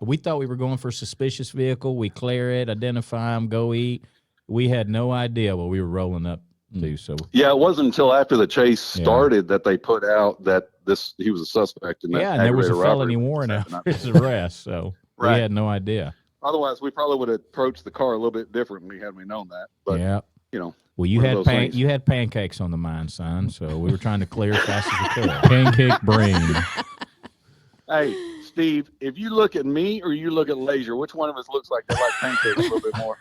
Speaker 3: we thought we were going for a suspicious vehicle. We clear it, identify him, go eat. We had no idea what we were rolling up to. So
Speaker 8: yeah, it wasn't until after the chase started that they put out that he was a suspect in that.
Speaker 3: Yeah, and there was a
Speaker 8: aggravated
Speaker 3: felony
Speaker 8: robbery
Speaker 3: warrant out for his arrest. So we had no idea.
Speaker 8: Otherwise, we probably would have approached the car a little bit differently had we known that. But
Speaker 3: well, you had pancakes on the mind, son. So we were trying to clear as fast as we could.
Speaker 4: Pancake brain.
Speaker 8: Hey, Steve, if you look at me or you look at Laisure, which one of us looks like they like Pancake a little bit more?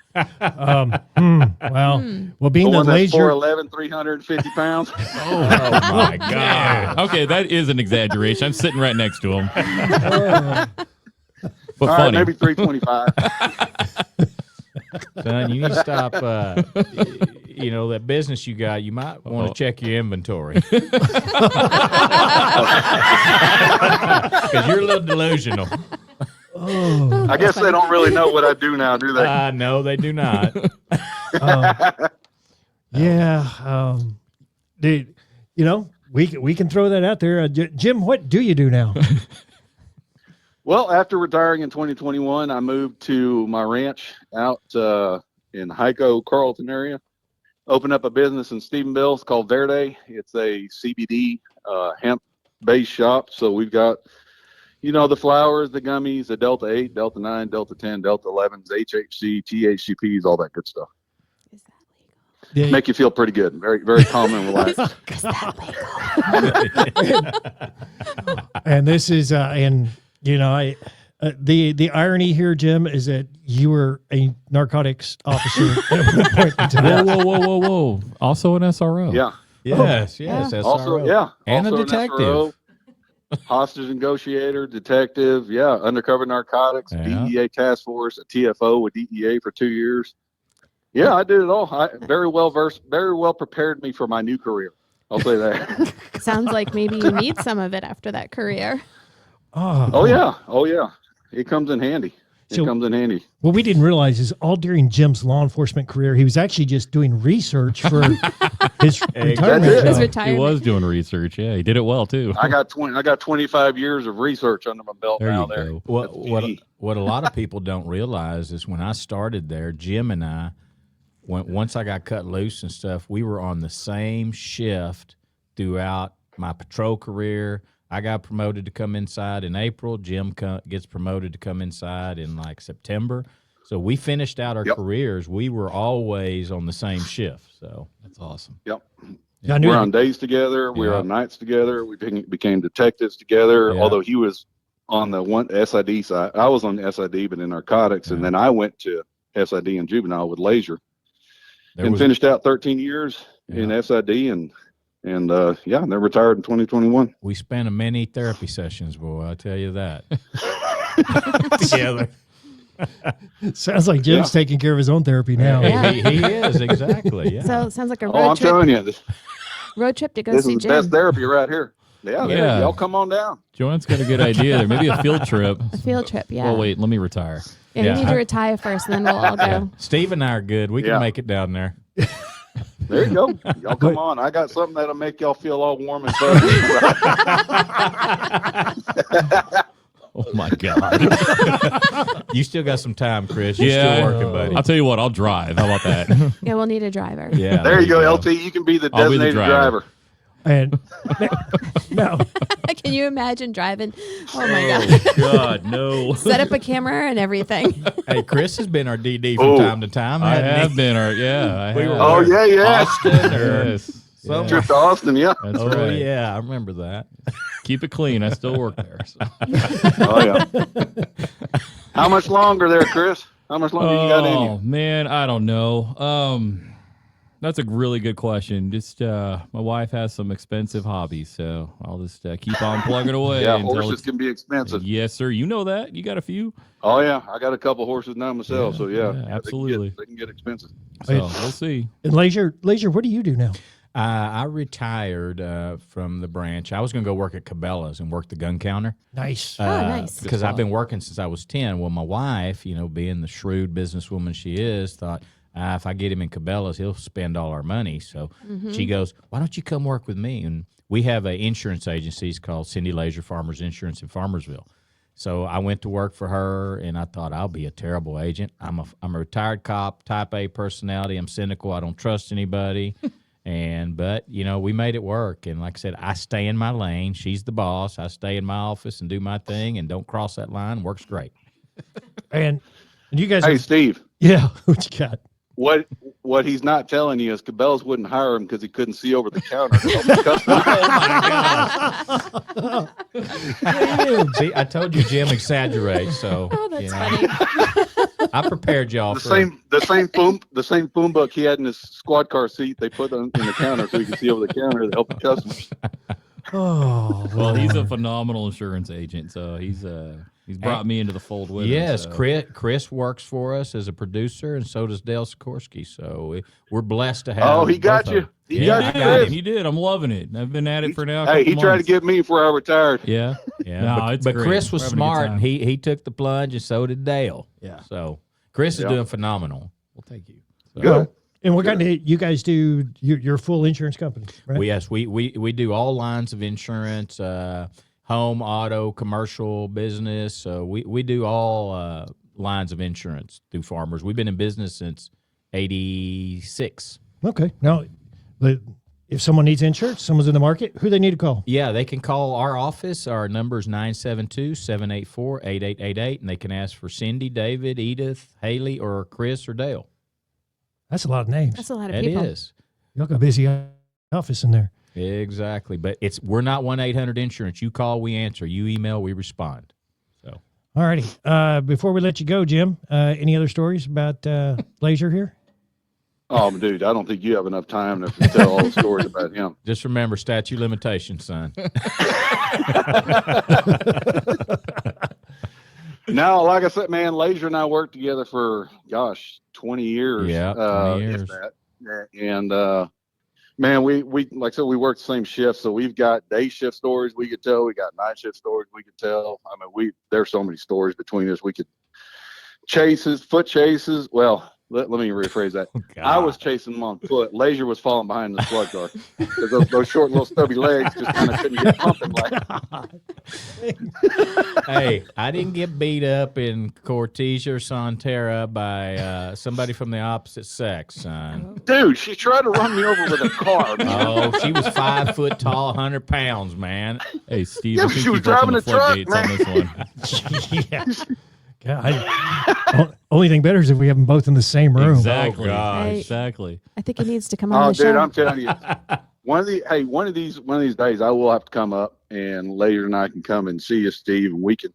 Speaker 1: Well, being
Speaker 8: The one that's
Speaker 1: Laisure,
Speaker 8: 4'11", 350 pounds.
Speaker 3: Oh my God.
Speaker 4: Okay, that is an exaggeration. I'm sitting right next to him. But
Speaker 8: All
Speaker 4: funny.
Speaker 8: right, maybe 325.
Speaker 3: Son, you need to stop. That business you got. You might want to check your inventory because you're a little delusional.
Speaker 8: I guess they don't really know what I do now, do they?
Speaker 3: No, they do not.
Speaker 1: yeah. Dude, we can throw that out there. Jim, what do you do now?
Speaker 8: Well, after retiring in 2021, I moved to my ranch out in Hyco, Carlton area. Opened up a business in Stephenville. It's called Verde. It's a CBD hemp-based shop. So we've got, the flowers, the gummies, the Delta 8, Delta 9, Delta 10, Delta 11s, HHC, THCPs, all that good stuff.
Speaker 2: Is that legal?
Speaker 1: Yeah.
Speaker 8: Make you feel pretty good. Very, very calm and relaxed.
Speaker 2: Is that legal?
Speaker 1: And this is, the irony here, Jim, is that you were a narcotics officer at one point in time.
Speaker 4: Whoa. Also an SRO.
Speaker 8: Yeah.
Speaker 3: Yes,
Speaker 8: Also,
Speaker 3: SRO.
Speaker 8: yeah.
Speaker 3: And
Speaker 8: also
Speaker 3: a
Speaker 8: an
Speaker 3: detective.
Speaker 8: SRO, hostage negotiator, detective, undercover narcotics,
Speaker 3: Yeah.
Speaker 8: DEA task force, a TFO with DEA for 2 years. Yeah, I did it all. Very well prepared me for my new career. I'll say that.
Speaker 2: Sounds like maybe you need some of it after that career.
Speaker 8: Oh yeah. It comes in handy.
Speaker 1: What we didn't realize is all during Jim's law enforcement career, he was actually just doing research for his retirement
Speaker 8: That's it.
Speaker 1: job.
Speaker 2: His
Speaker 4: He
Speaker 2: retirement.
Speaker 4: was doing research. Yeah, he did it well too.
Speaker 8: I got 25 years of research under my belt
Speaker 4: There
Speaker 8: now.
Speaker 4: you
Speaker 8: There.
Speaker 4: go.
Speaker 3: What a lot of people don't realize is when I started there, Jim and I, once I got cut loose and stuff, we were on the same shift throughout my patrol career. I got promoted to come inside in April. Jim gets promoted to come inside in like September. So we finished out our careers. We were always on the same shift. So
Speaker 4: That's awesome.
Speaker 8: Yep.
Speaker 1: I knew
Speaker 8: We're
Speaker 1: that-
Speaker 8: on days together. We're
Speaker 3: Yeah.
Speaker 8: on nights together. We became detectives together.
Speaker 3: Yeah.
Speaker 8: Although he was on the SID side, I was on the SID, but in narcotics, and then I went to SID and juvenile with Laisure, and finished out 13 years in SID, and then retired in 2021.
Speaker 3: we spent many therapy sessions, boy. I tell you that. Together.
Speaker 1: Sounds like Jim's taking care of his own therapy now.
Speaker 2: Yeah.
Speaker 3: He is, exactly. Yeah.
Speaker 2: So it sounds like a
Speaker 8: Oh, I'm
Speaker 2: road trip.
Speaker 8: telling you, this
Speaker 2: Road trip to go
Speaker 8: is
Speaker 2: see
Speaker 8: the
Speaker 2: Jim.
Speaker 8: best therapy right here. Yeah.
Speaker 4: Yeah.
Speaker 8: Y'all come on down.
Speaker 4: Joanne's got a good idea there. Maybe a field trip.
Speaker 2: A field trip, yeah.
Speaker 4: Well, wait, let me retire.
Speaker 2: Yeah,
Speaker 3: Yeah.
Speaker 2: you need to retire first, and then we'll all go.
Speaker 3: Steve and I are good. We can
Speaker 8: Yeah.
Speaker 3: make it down there.
Speaker 8: There you go. Y'all come on. I got something that'll make y'all feel all warm and fuzzy.
Speaker 4: Oh my God.
Speaker 3: You still got some time, Chris. You're still working, buddy.
Speaker 4: I'll tell you what, I'll drive. How about that?
Speaker 2: Yeah, we'll need a driver.
Speaker 3: Yeah.
Speaker 8: There you go, LT. You can be the
Speaker 4: I'll be the
Speaker 8: designated
Speaker 4: driver.
Speaker 8: driver.
Speaker 1: And no,
Speaker 2: Can you imagine driving? Oh my God.
Speaker 4: God, no.
Speaker 2: Set up a camera and everything.
Speaker 3: Hey, Chris has been our DD from
Speaker 8: Oh.
Speaker 3: time to time.
Speaker 4: I
Speaker 3: hasn't he?
Speaker 4: have been. I
Speaker 3: We
Speaker 4: have.
Speaker 3: were
Speaker 8: Oh, yeah.
Speaker 3: Austin or
Speaker 4: Yes.
Speaker 3: somewhere.
Speaker 8: Trip to Austin, yeah.
Speaker 4: That's
Speaker 3: Oh
Speaker 4: right.
Speaker 3: yeah, I remember that.
Speaker 4: Keep it clean. I still work there. So.
Speaker 8: Oh, yeah. How much longer there, Chris? How much longer you got in you?
Speaker 4: Oh man, I don't know. That's a really good question. Just my wife has some expensive hobbies, so I'll just keep on plugging away.
Speaker 8: Yeah,
Speaker 4: until
Speaker 8: horses
Speaker 4: it's-
Speaker 8: can be expensive.
Speaker 4: Yes, sir. You know that. You got a few.
Speaker 8: Oh, yeah. I got a couple horses now myself, so yeah.
Speaker 4: absolutely.
Speaker 8: They can get expensive.
Speaker 4: So we'll see.
Speaker 1: and Laisure, what do you do now?
Speaker 3: I retired from the branch. I was going to go work at Cabela's and work the gun counter.
Speaker 1: Nice.
Speaker 2: Nice.
Speaker 3: Because I've been working since I was 10. Well, my wife, being the shrewd businesswoman she is, thought, if I get him in Cabela's, he'll spend all our money. So she goes, why don't you come work with me? And we have an insurance agency called Cindy Laisure Farmers Insurance in Farmersville. So I went to work for her, and I thought, I'll be a terrible agent. I'm a retired cop, type A personality. I'm cynical. I don't trust anybody. But we made it work. And like I said, I stay in my lane. She's the boss. I stay in my office and do my thing and don't cross that line. Works great.
Speaker 1: And you guys,
Speaker 8: Hey, Steve.
Speaker 1: yeah, what you got?
Speaker 8: what he's not telling you is Cabela's wouldn't hire him because he couldn't see over the counter to help the customer.
Speaker 3: See, I told you Jim exaggerates, so
Speaker 2: That's funny.
Speaker 3: I prepared y'all
Speaker 8: The same phone book he had in his squad car seat. They put on in the counter so he could see over the counter to help the customers.
Speaker 1: Oh,
Speaker 4: Well, he's a
Speaker 1: Lord.
Speaker 4: phenomenal insurance agent, so he's brought me into the fold with him.
Speaker 3: Yes,
Speaker 4: So.
Speaker 3: Chris works for us as a producer, and so does Dale Sikorsky. So we're blessed to have.
Speaker 8: Oh, he got
Speaker 3: both
Speaker 8: you.
Speaker 3: of them.
Speaker 8: He
Speaker 4: He
Speaker 8: got
Speaker 3: I
Speaker 8: you,
Speaker 4: did.
Speaker 3: got
Speaker 8: Chris.
Speaker 4: He did. I'm loving it. I've been at it for now.
Speaker 8: Hey, he tried to get me before I retired.
Speaker 4: Yeah.
Speaker 3: Yeah,
Speaker 4: No,
Speaker 3: but,
Speaker 4: it's
Speaker 3: but
Speaker 4: great.
Speaker 3: Chris
Speaker 4: We're
Speaker 3: was
Speaker 4: having a good
Speaker 3: smart,
Speaker 4: time.
Speaker 3: and he took the plunge, and so did Dale.
Speaker 4: Yeah.
Speaker 3: So Chris is
Speaker 8: Yeah.
Speaker 3: doing phenomenal. Well, thank you. So,
Speaker 8: Good.
Speaker 1: And what kind of you guys do? Your full insurance company, right?
Speaker 3: we do all lines of insurance, home, auto, commercial, business. We do all lines of insurance through Farmers. We've been in business since '86.
Speaker 1: Okay. Now, if someone needs insurance, someone's in the market, who they need to call?
Speaker 3: Yeah, they can call our office. Our number is 972-784-8888, and they can ask for Cindy, David, Edith, Haley, or Chris or Dale.
Speaker 1: That's a lot of names.
Speaker 2: That's a lot of
Speaker 3: It
Speaker 2: people.
Speaker 3: is.
Speaker 1: Y'all got a busy office in there.
Speaker 3: Exactly. But we're not 1-800-INSURANCE. You call, we answer. You email, we respond. So
Speaker 1: All righty. Before we let you go, Jim, any other stories about Laisure here?
Speaker 8: Oh, dude, I don't think you have enough time to tell all the stories about him.
Speaker 3: just remember statute limitations, son.
Speaker 8: Now, like I said, man, Laisure and I worked together for 20 years.
Speaker 3: Yeah, 20 years.
Speaker 8: If that. And man, we like I said, we worked the same shift, so we've got day shift stories we could tell. We got night shift stories we could tell. I mean, there's so many stories between us. We could foot chases. Well, let me rephrase that. I was chasing him on foot. Laisure was falling behind the squad car because those short little stubby legs just kind of couldn't get pumping.
Speaker 3: Hey, I didn't get beat up in Cortesia or Sonterra by somebody from the opposite sex, son.
Speaker 8: Dude, she tried to run me over with a car. Man.
Speaker 3: Oh, she was 5 foot tall, 100 pounds, man.
Speaker 4: Hey, Steve,
Speaker 8: Yeah,
Speaker 4: I
Speaker 8: but
Speaker 4: think
Speaker 8: she was
Speaker 4: you broke
Speaker 8: driving
Speaker 4: the
Speaker 8: a truck,
Speaker 4: floodgates on this one.
Speaker 1: Yeah. God, only thing better is if we have them both in the same room.
Speaker 4: Exactly.
Speaker 3: Oh, gosh.
Speaker 4: Exactly.
Speaker 2: I think he needs to come on
Speaker 8: Oh,
Speaker 2: the
Speaker 8: dude,
Speaker 2: show.
Speaker 8: I'm telling you, one of these days, I will have to come up, and later and I can come and see you, Steve, and we can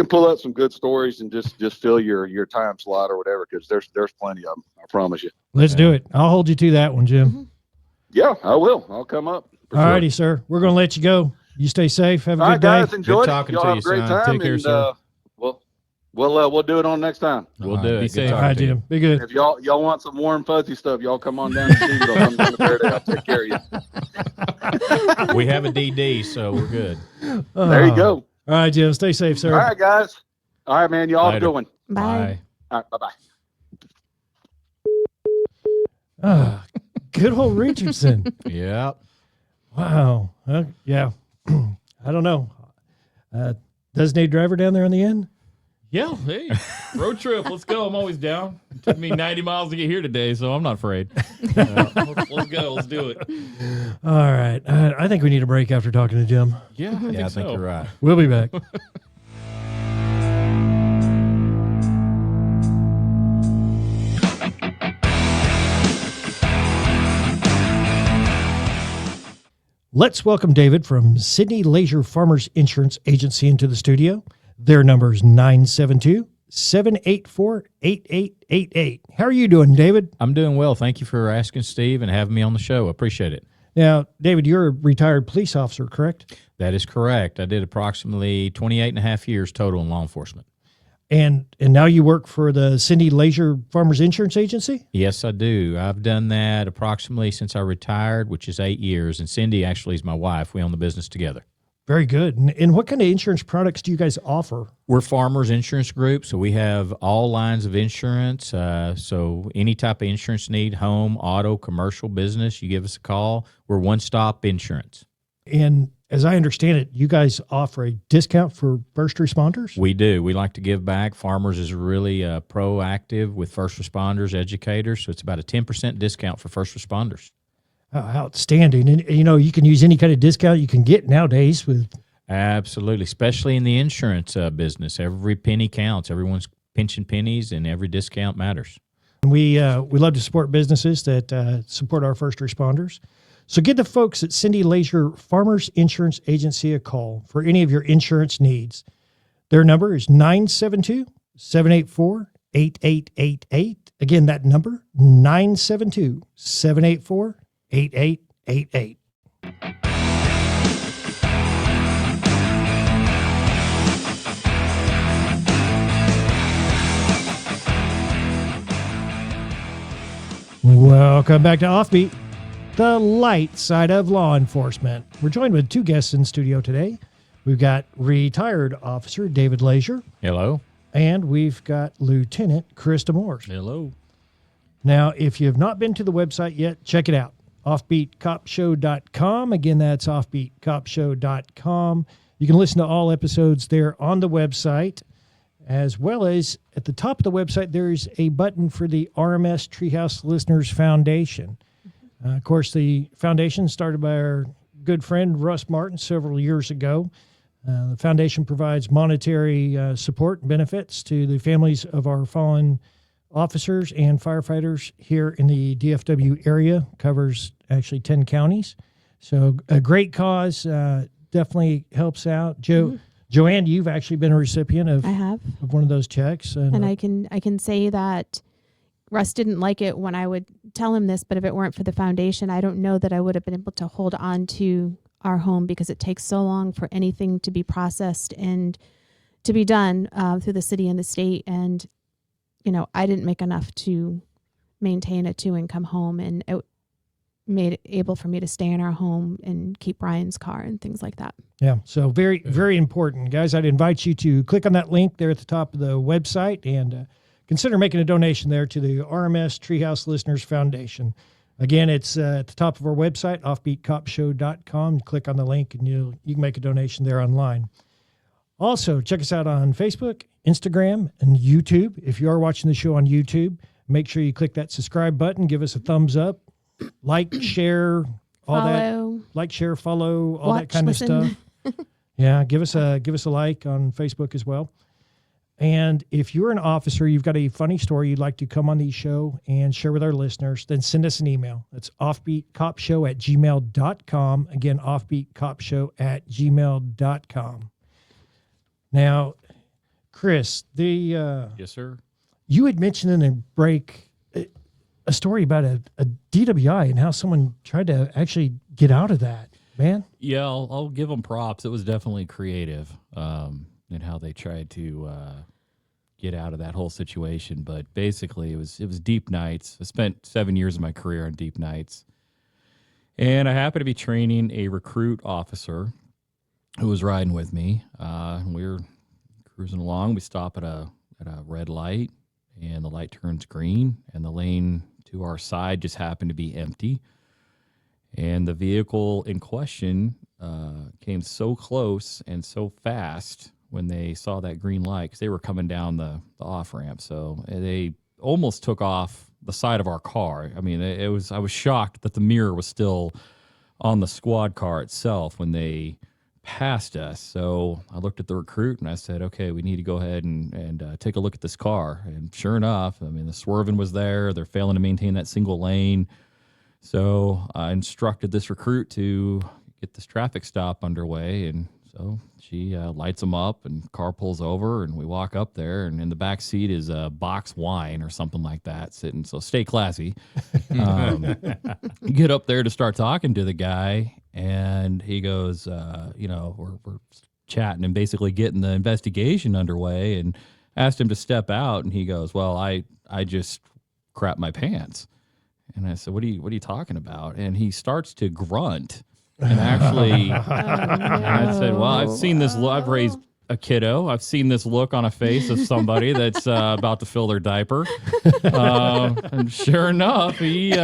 Speaker 8: pull up some good stories and just fill your time slot or whatever, because there's plenty of them. I promise you.
Speaker 1: Let's do it. I'll hold you to that one, Jim.
Speaker 8: Yeah, I will. I'll come up. for
Speaker 1: All
Speaker 8: sure.
Speaker 1: righty, sir. We're going to let you go. You stay safe. Have a
Speaker 8: All
Speaker 1: good
Speaker 8: right,
Speaker 1: day.
Speaker 8: guys, enjoy
Speaker 3: Good
Speaker 8: it.
Speaker 3: talking
Speaker 8: Y'all
Speaker 3: to
Speaker 8: have
Speaker 3: you,
Speaker 8: a great
Speaker 3: son.
Speaker 8: time.
Speaker 3: Take care,
Speaker 8: and
Speaker 3: sir.
Speaker 8: we'll do it on next time.
Speaker 3: We'll
Speaker 4: All
Speaker 3: do
Speaker 4: right, be
Speaker 3: it. Good
Speaker 4: safe.
Speaker 1: All
Speaker 3: talking
Speaker 1: right,
Speaker 3: to you.
Speaker 1: Jim. Be good.
Speaker 8: If y'all want some warm fuzzy stuff, y'all come on down to Stevensville. I'm down to Verde. I'll take care of you.
Speaker 3: We have a DD, so we're good.
Speaker 8: There you go.
Speaker 1: All right, Jim. Stay safe, sir.
Speaker 8: All right, guys. All right, man. Y'all have a
Speaker 3: Later.
Speaker 8: good one.
Speaker 2: Bye.
Speaker 8: All right, bye-bye.
Speaker 1: Good old Richardson.
Speaker 3: Yep.
Speaker 1: Wow. Yeah. I don't know. Designated driver down there on the end?
Speaker 4: Yeah, hey, road trip. Let's go. I'm always down. It took me 90 miles to get here today, so I'm not afraid. Let's go. Let's do it.
Speaker 1: All right. I think we need a break after talking to Jim.
Speaker 4: Yeah,
Speaker 3: I think you're right.
Speaker 1: We'll be back. Let's welcome David from Sidney Laisure Farmers Insurance Agency into the studio. Their number is 972-784-8888. How are you doing, David?
Speaker 3: I'm doing well. Thank you for asking, Steve, and having me on the show. Appreciate it.
Speaker 1: Now, David, you're a retired police officer, correct?
Speaker 3: That is correct. I did approximately 28 and a half years total in law enforcement.
Speaker 1: And now you work for the Sidney Laisure Farmers Insurance Agency?
Speaker 3: Yes, I do. I've done that approximately since I retired, which is 8 years. And Cindy actually is my wife. We own the business together.
Speaker 1: Very good. And what kind of insurance products do you guys offer?
Speaker 3: We're Farmers Insurance Group, so we have all lines of insurance. So any type of insurance need, home, auto, commercial, business, you give us a call. We're one-stop insurance.
Speaker 1: And as I understand it, you guys offer a discount for first responders?
Speaker 3: We do. We like to give back. Farmers is really proactive with first responders, educators, so it's about a 10% discount for first responders.
Speaker 1: Outstanding. And, you can use any kind of discount you can get nowadays with.
Speaker 3: Absolutely, especially in the insurance business. Every penny counts. Everyone's pinching pennies, and every discount matters.
Speaker 1: We love to support businesses that support our first responders. So give the folks at Cindy Laisure Farmers Insurance Agency a call for any of your insurance needs. Their number is 972-784-8888. Again, that number, 972-784-8888. Welcome back to Offbeat, the light side of law enforcement. We're joined with two guests in studio today. We've got Retired Officer David Laisure.
Speaker 3: Hello.
Speaker 1: And we've got Lieutenant Chris Damours.
Speaker 4: Hello.
Speaker 1: Now, if you have not been to the website yet, check it out. Offbeatcopshow.com. Again, that's offbeatcopshow.com. You can listen to all episodes there on the website, as well as at the top of the website, there's a button for the RMS Treehouse Listeners Foundation. Of course, the foundation started by our good friend Russ Martin several years ago. The foundation provides monetary support and benefits to the families of our fallen officers and firefighters here in the DFW area. Covers actually 10 counties. So a great cause, definitely helps out. Joann, you've actually been a recipient of,
Speaker 2: I have.
Speaker 1: of one of those checks.
Speaker 2: And I can say that Russ didn't like it when I would tell him this, but if it weren't for the foundation, I don't know that I would have been able to hold on to our home, because it takes so long for anything to be processed and to be done through the city and the state. And, you know, I didn't make enough to maintain a 2-income home, and it made it able for me to stay in our home and keep Brian's car and things like that.
Speaker 1: Yeah. So very, very important. Guys, I'd invite you to click on that link there at the top of the website and consider making a donation there to the RMS Treehouse Listeners Foundation. Again, it's at the top of our website, offbeatcopshow.com. Click on the link and you can make a donation there online. Also, check us out on Facebook, Instagram, and YouTube. If you are watching the show on YouTube, make sure you click that subscribe button. Give us a thumbs up. Like, share, all
Speaker 2: Follow.
Speaker 1: that. Like, share, follow, all
Speaker 2: Watch,
Speaker 1: that kind
Speaker 2: listen.
Speaker 1: of stuff. Yeah, give us a like on Facebook as well. And if you're an officer, you've got a funny story you'd like to come on the show and share with our listeners, then send us an email. That's offbeatcopshow@gmail.com. Again, offbeatcopshow@gmail.com. Now, Chris,
Speaker 4: Yes, sir.
Speaker 1: you had mentioned in a break a story about a DWI and how someone tried to actually get out of that, man.
Speaker 4: Yeah, I'll give them props. It was definitely creative in how they tried to get out of that whole situation. But basically, it was deep nights. I spent 7 years of my career on deep nights, and I happened to be training a recruit officer who was riding with me. We were cruising along. We stop at a red light, and the light turns green, and the lane to our side just happened to be empty. And the vehicle in question came so close and so fast when they saw that green light, because they were coming down the off-ramp. So they almost took off the side of our car. I mean, I was shocked that the mirror was still on the squad car itself when they passed us. So I looked at the recruit and I said, okay, we need to go ahead and take a look at this car. And sure enough, I mean, the swerving was there. They're failing to maintain that single lane. So I instructed this recruit to get this traffic stop underway. And so she lights them up, and car pulls over, and we walk up there, and in the back seat is a box wine or something like that sitting. So stay classy. Get up there to start talking to the guy, and he goes, we're chatting and basically getting the investigation underway, and asked him to step out, and he goes, well, I just crapped my pants. And I said, what are you talking about? And he starts to grunt. And actually, and I said, well, I've seen this. I've raised a kiddo. I've seen this look on a face of somebody that's about to fill their diaper. And sure enough, he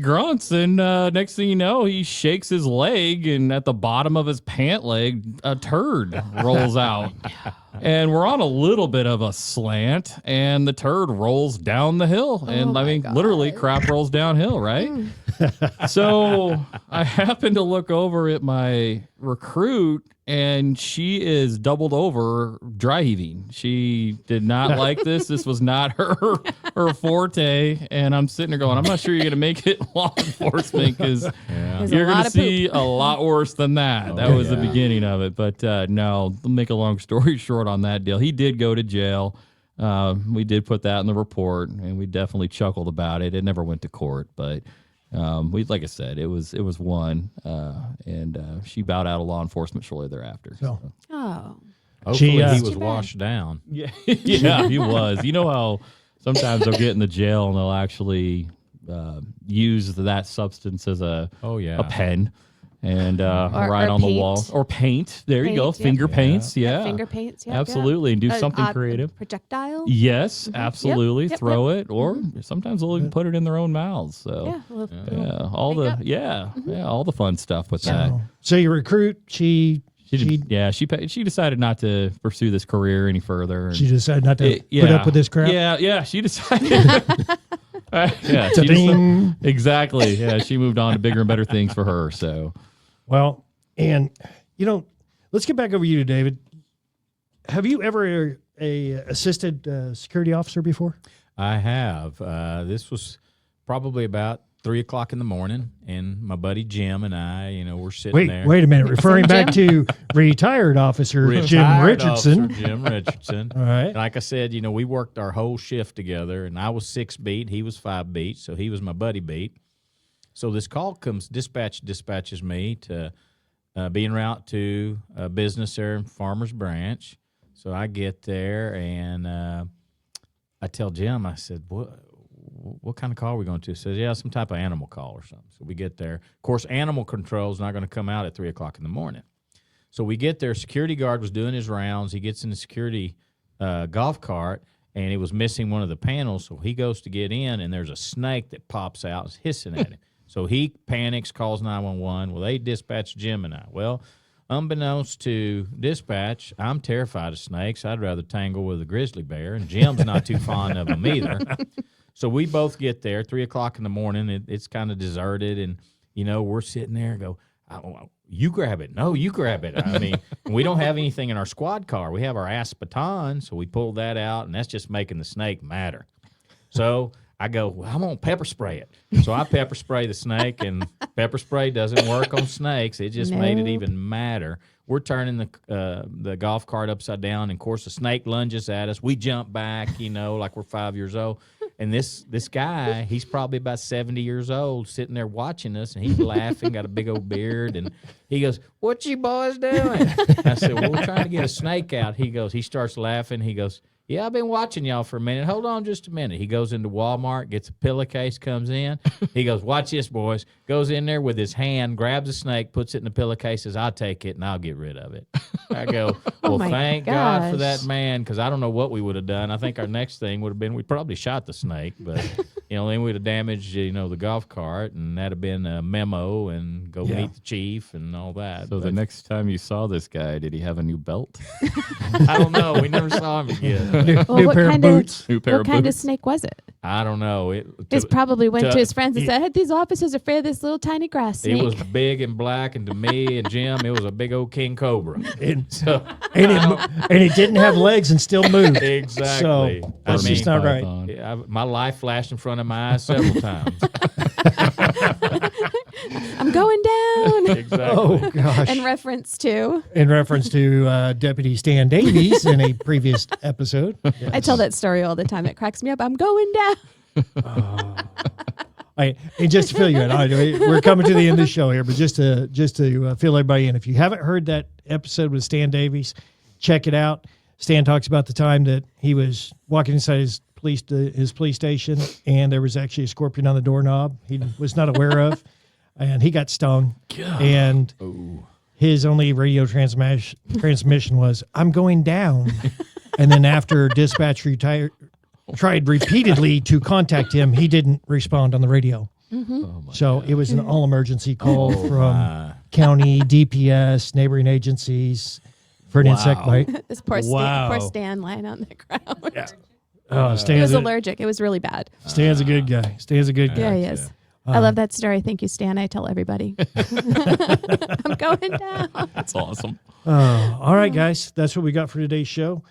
Speaker 4: grunts, and next thing you know, he shakes his leg, and at the bottom of his pant leg, a turd rolls out. And we're on a little bit of a slant, and the turd rolls down the hill. And literally, crap rolls downhill, right? So I happened to look over at my recruit, and she is doubled over dry heaving. She did not like this. This was not her forte. And I'm sitting there going, I'm not sure you're going to make it law enforcement because you're going to see a lot worse than that. That was the beginning of it. But no, to make a long story short on that deal, he did go to jail. We did put that in the report, and we definitely chuckled about it. It never went to court, but like I said, it was one, and she bowed out of law enforcement shortly thereafter. So.
Speaker 2: Oh.
Speaker 3: Hopefully he was
Speaker 2: Too bad.
Speaker 3: washed down.
Speaker 4: Yeah, yeah, he was. You know how sometimes they'll get in the jail and they'll actually use that substance as a pen. And write on the wall or paint. There you go. Finger paints. Yeah.
Speaker 2: Finger paints. Yeah.
Speaker 4: Absolutely. And do something creative.
Speaker 2: Projectile.
Speaker 4: Yes, absolutely.
Speaker 2: Yep,
Speaker 4: Throw it, or sometimes they'll even put it in their own mouths. So all the fun stuff with that.
Speaker 1: So your recruit, she
Speaker 4: decided not to pursue this career any further.
Speaker 1: She decided not to put up with this crap.
Speaker 4: Yeah. She decided. Exactly. Yeah, she moved on to bigger and better things for her. So.
Speaker 1: Well, and let's get back over you, David. Have you ever assisted security officer before?
Speaker 3: I have. This was probably about 3:00 in the morning, and my buddy Jim and I, we're sitting there.
Speaker 1: Wait a minute. Referring back to retired officer Jim Richardson.
Speaker 3: Jim Richardson.
Speaker 1: All right.
Speaker 3: Like I said, we worked our whole shift together, and I was 6 beat, he was 5 beat, so he was my buddy beat. So this call comes, dispatches me to be en route to a business there in Farmers Branch. So I get there, and I tell Jim, I said, what kind of call are we going to? He says, yeah, some type of animal call or something. So we get there. Of course, animal control is not going to come out at 3:00 in the morning. So we get there. Security guard was doing his rounds. He gets in the security golf cart, and he was missing one of the panels. So he goes to get in, and there's a snake that pops out, is hissing at him. So he panics, calls 911. Well, they dispatch Jim and I. Well, unbeknownst to dispatch, I'm terrified of snakes. I'd rather tangle with a grizzly bear, and Jim's not too fond of them either. So we both get there, 3:00 in the morning. It's kind of deserted, and, we're sitting there and go, you grab it. No, you grab it. I mean, we don't have anything in our squad car. We have our baton, so we pulled that out, and that's just making the snake madder. So I go, well, I'm going to pepper spray it. So I pepper spray the snake, and pepper spray doesn't work on snakes. It just made it even madder. We're turning the golf cart upside down, and, of course, the snake lunges at us. We jump back, like we're 5 years old. And this guy, he's probably about 70 years old, sitting there watching us, and he's laughing, got a big old beard, and he goes, "What you boys doing?" I said, "Well, we're trying to get a snake out." He starts laughing. He goes, "Yeah, I've been watching y'all for a minute. Hold on just a minute." He goes into Walmart, gets a pillowcase, comes in. He goes, "Watch this, boys." Goes in there with his hand, grabs a snake, puts it in the pillowcase, says, "I'll take it, and I'll get rid of it." I go, well, thank God for that man, because I don't know what we would have done. I think our next thing would have been, we probably shot the snake, but, then we'd have damaged, the golf cart, and that'd have been a memo and go meet the chief and all that.
Speaker 4: So the next time you saw this guy, did he have a new belt?
Speaker 3: I don't know. We never saw him again.
Speaker 1: New pair of boots.
Speaker 2: What kind of snake was it?
Speaker 3: I don't know. It
Speaker 2: probably went to his friends and said, "Hey, these officers are afraid of this little tiny grass snake."
Speaker 3: It was big and black, and to me and Jim, it was a big old king cobra.
Speaker 1: And it didn't have legs and still moved.
Speaker 3: Exactly.
Speaker 1: So that's just not right.
Speaker 3: My life flashed in front of my eyes several times.
Speaker 2: I'm going down.
Speaker 3: Exactly.
Speaker 1: Oh gosh.
Speaker 2: In reference to
Speaker 1: Deputy Stan Davies in a previous episode. Yes.
Speaker 2: I tell that story all the time. It cracks me up. I'm going down.
Speaker 1: And just to fill you in, we're coming to the end of the show here, but just to fill everybody in, if you haven't heard that episode with Stan Davies, check it out. Stan talks about the time that he was walking inside his police station, and there was actually a scorpion on the doorknob he was not aware of, and he got stung. God. And his only radio transmission was, "I'm going down." And then after dispatch tried repeatedly to contact him, he didn't respond on the radio. Mm-hmm. So it was an all-emergency call from county, DPS, neighboring agencies for an insect bite.
Speaker 2: This poor Stan lying on the ground.
Speaker 1: Yeah.
Speaker 2: He was allergic. It was really bad.
Speaker 1: Stan's a good guy.
Speaker 2: Yeah, he is. I love that story. Thank you, Stan. I tell everybody. I'm going down.
Speaker 4: That's awesome.
Speaker 1: All right, guys. That's what we got for today's show.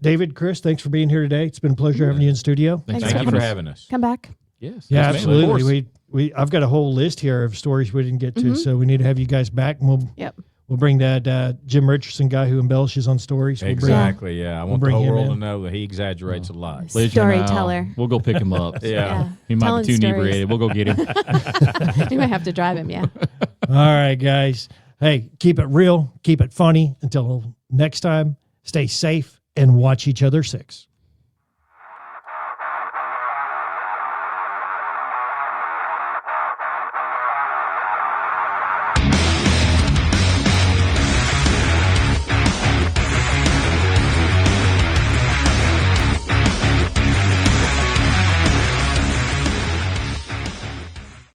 Speaker 1: David, Chris, thanks for being here today. It's been a pleasure having you in studio.
Speaker 2: Thanks
Speaker 3: Thank you
Speaker 2: for
Speaker 3: for having us.
Speaker 2: Come back.
Speaker 3: Yes.
Speaker 1: Yeah,
Speaker 3: Yes, ma'am. Of course.
Speaker 1: absolutely. I've got a whole list here of stories we didn't get to, so we need to have you guys back. And we'll bring that Jim Richardson guy who embellishes on stories.
Speaker 3: Exactly. Yeah. I want the
Speaker 1: bring
Speaker 3: whole
Speaker 1: him
Speaker 3: world
Speaker 1: in.
Speaker 3: to know that he exaggerates a lot.
Speaker 4: Laser
Speaker 2: Storyteller.
Speaker 4: now. We'll go pick him up.
Speaker 3: Yeah.
Speaker 4: He might
Speaker 2: Telling
Speaker 4: be too
Speaker 2: stories.
Speaker 4: inebriated. We'll go get him.
Speaker 2: You might have to drive him. Yeah.
Speaker 1: All right, guys. Hey, keep it real, keep it funny. Until next time, stay safe and watch each other 6.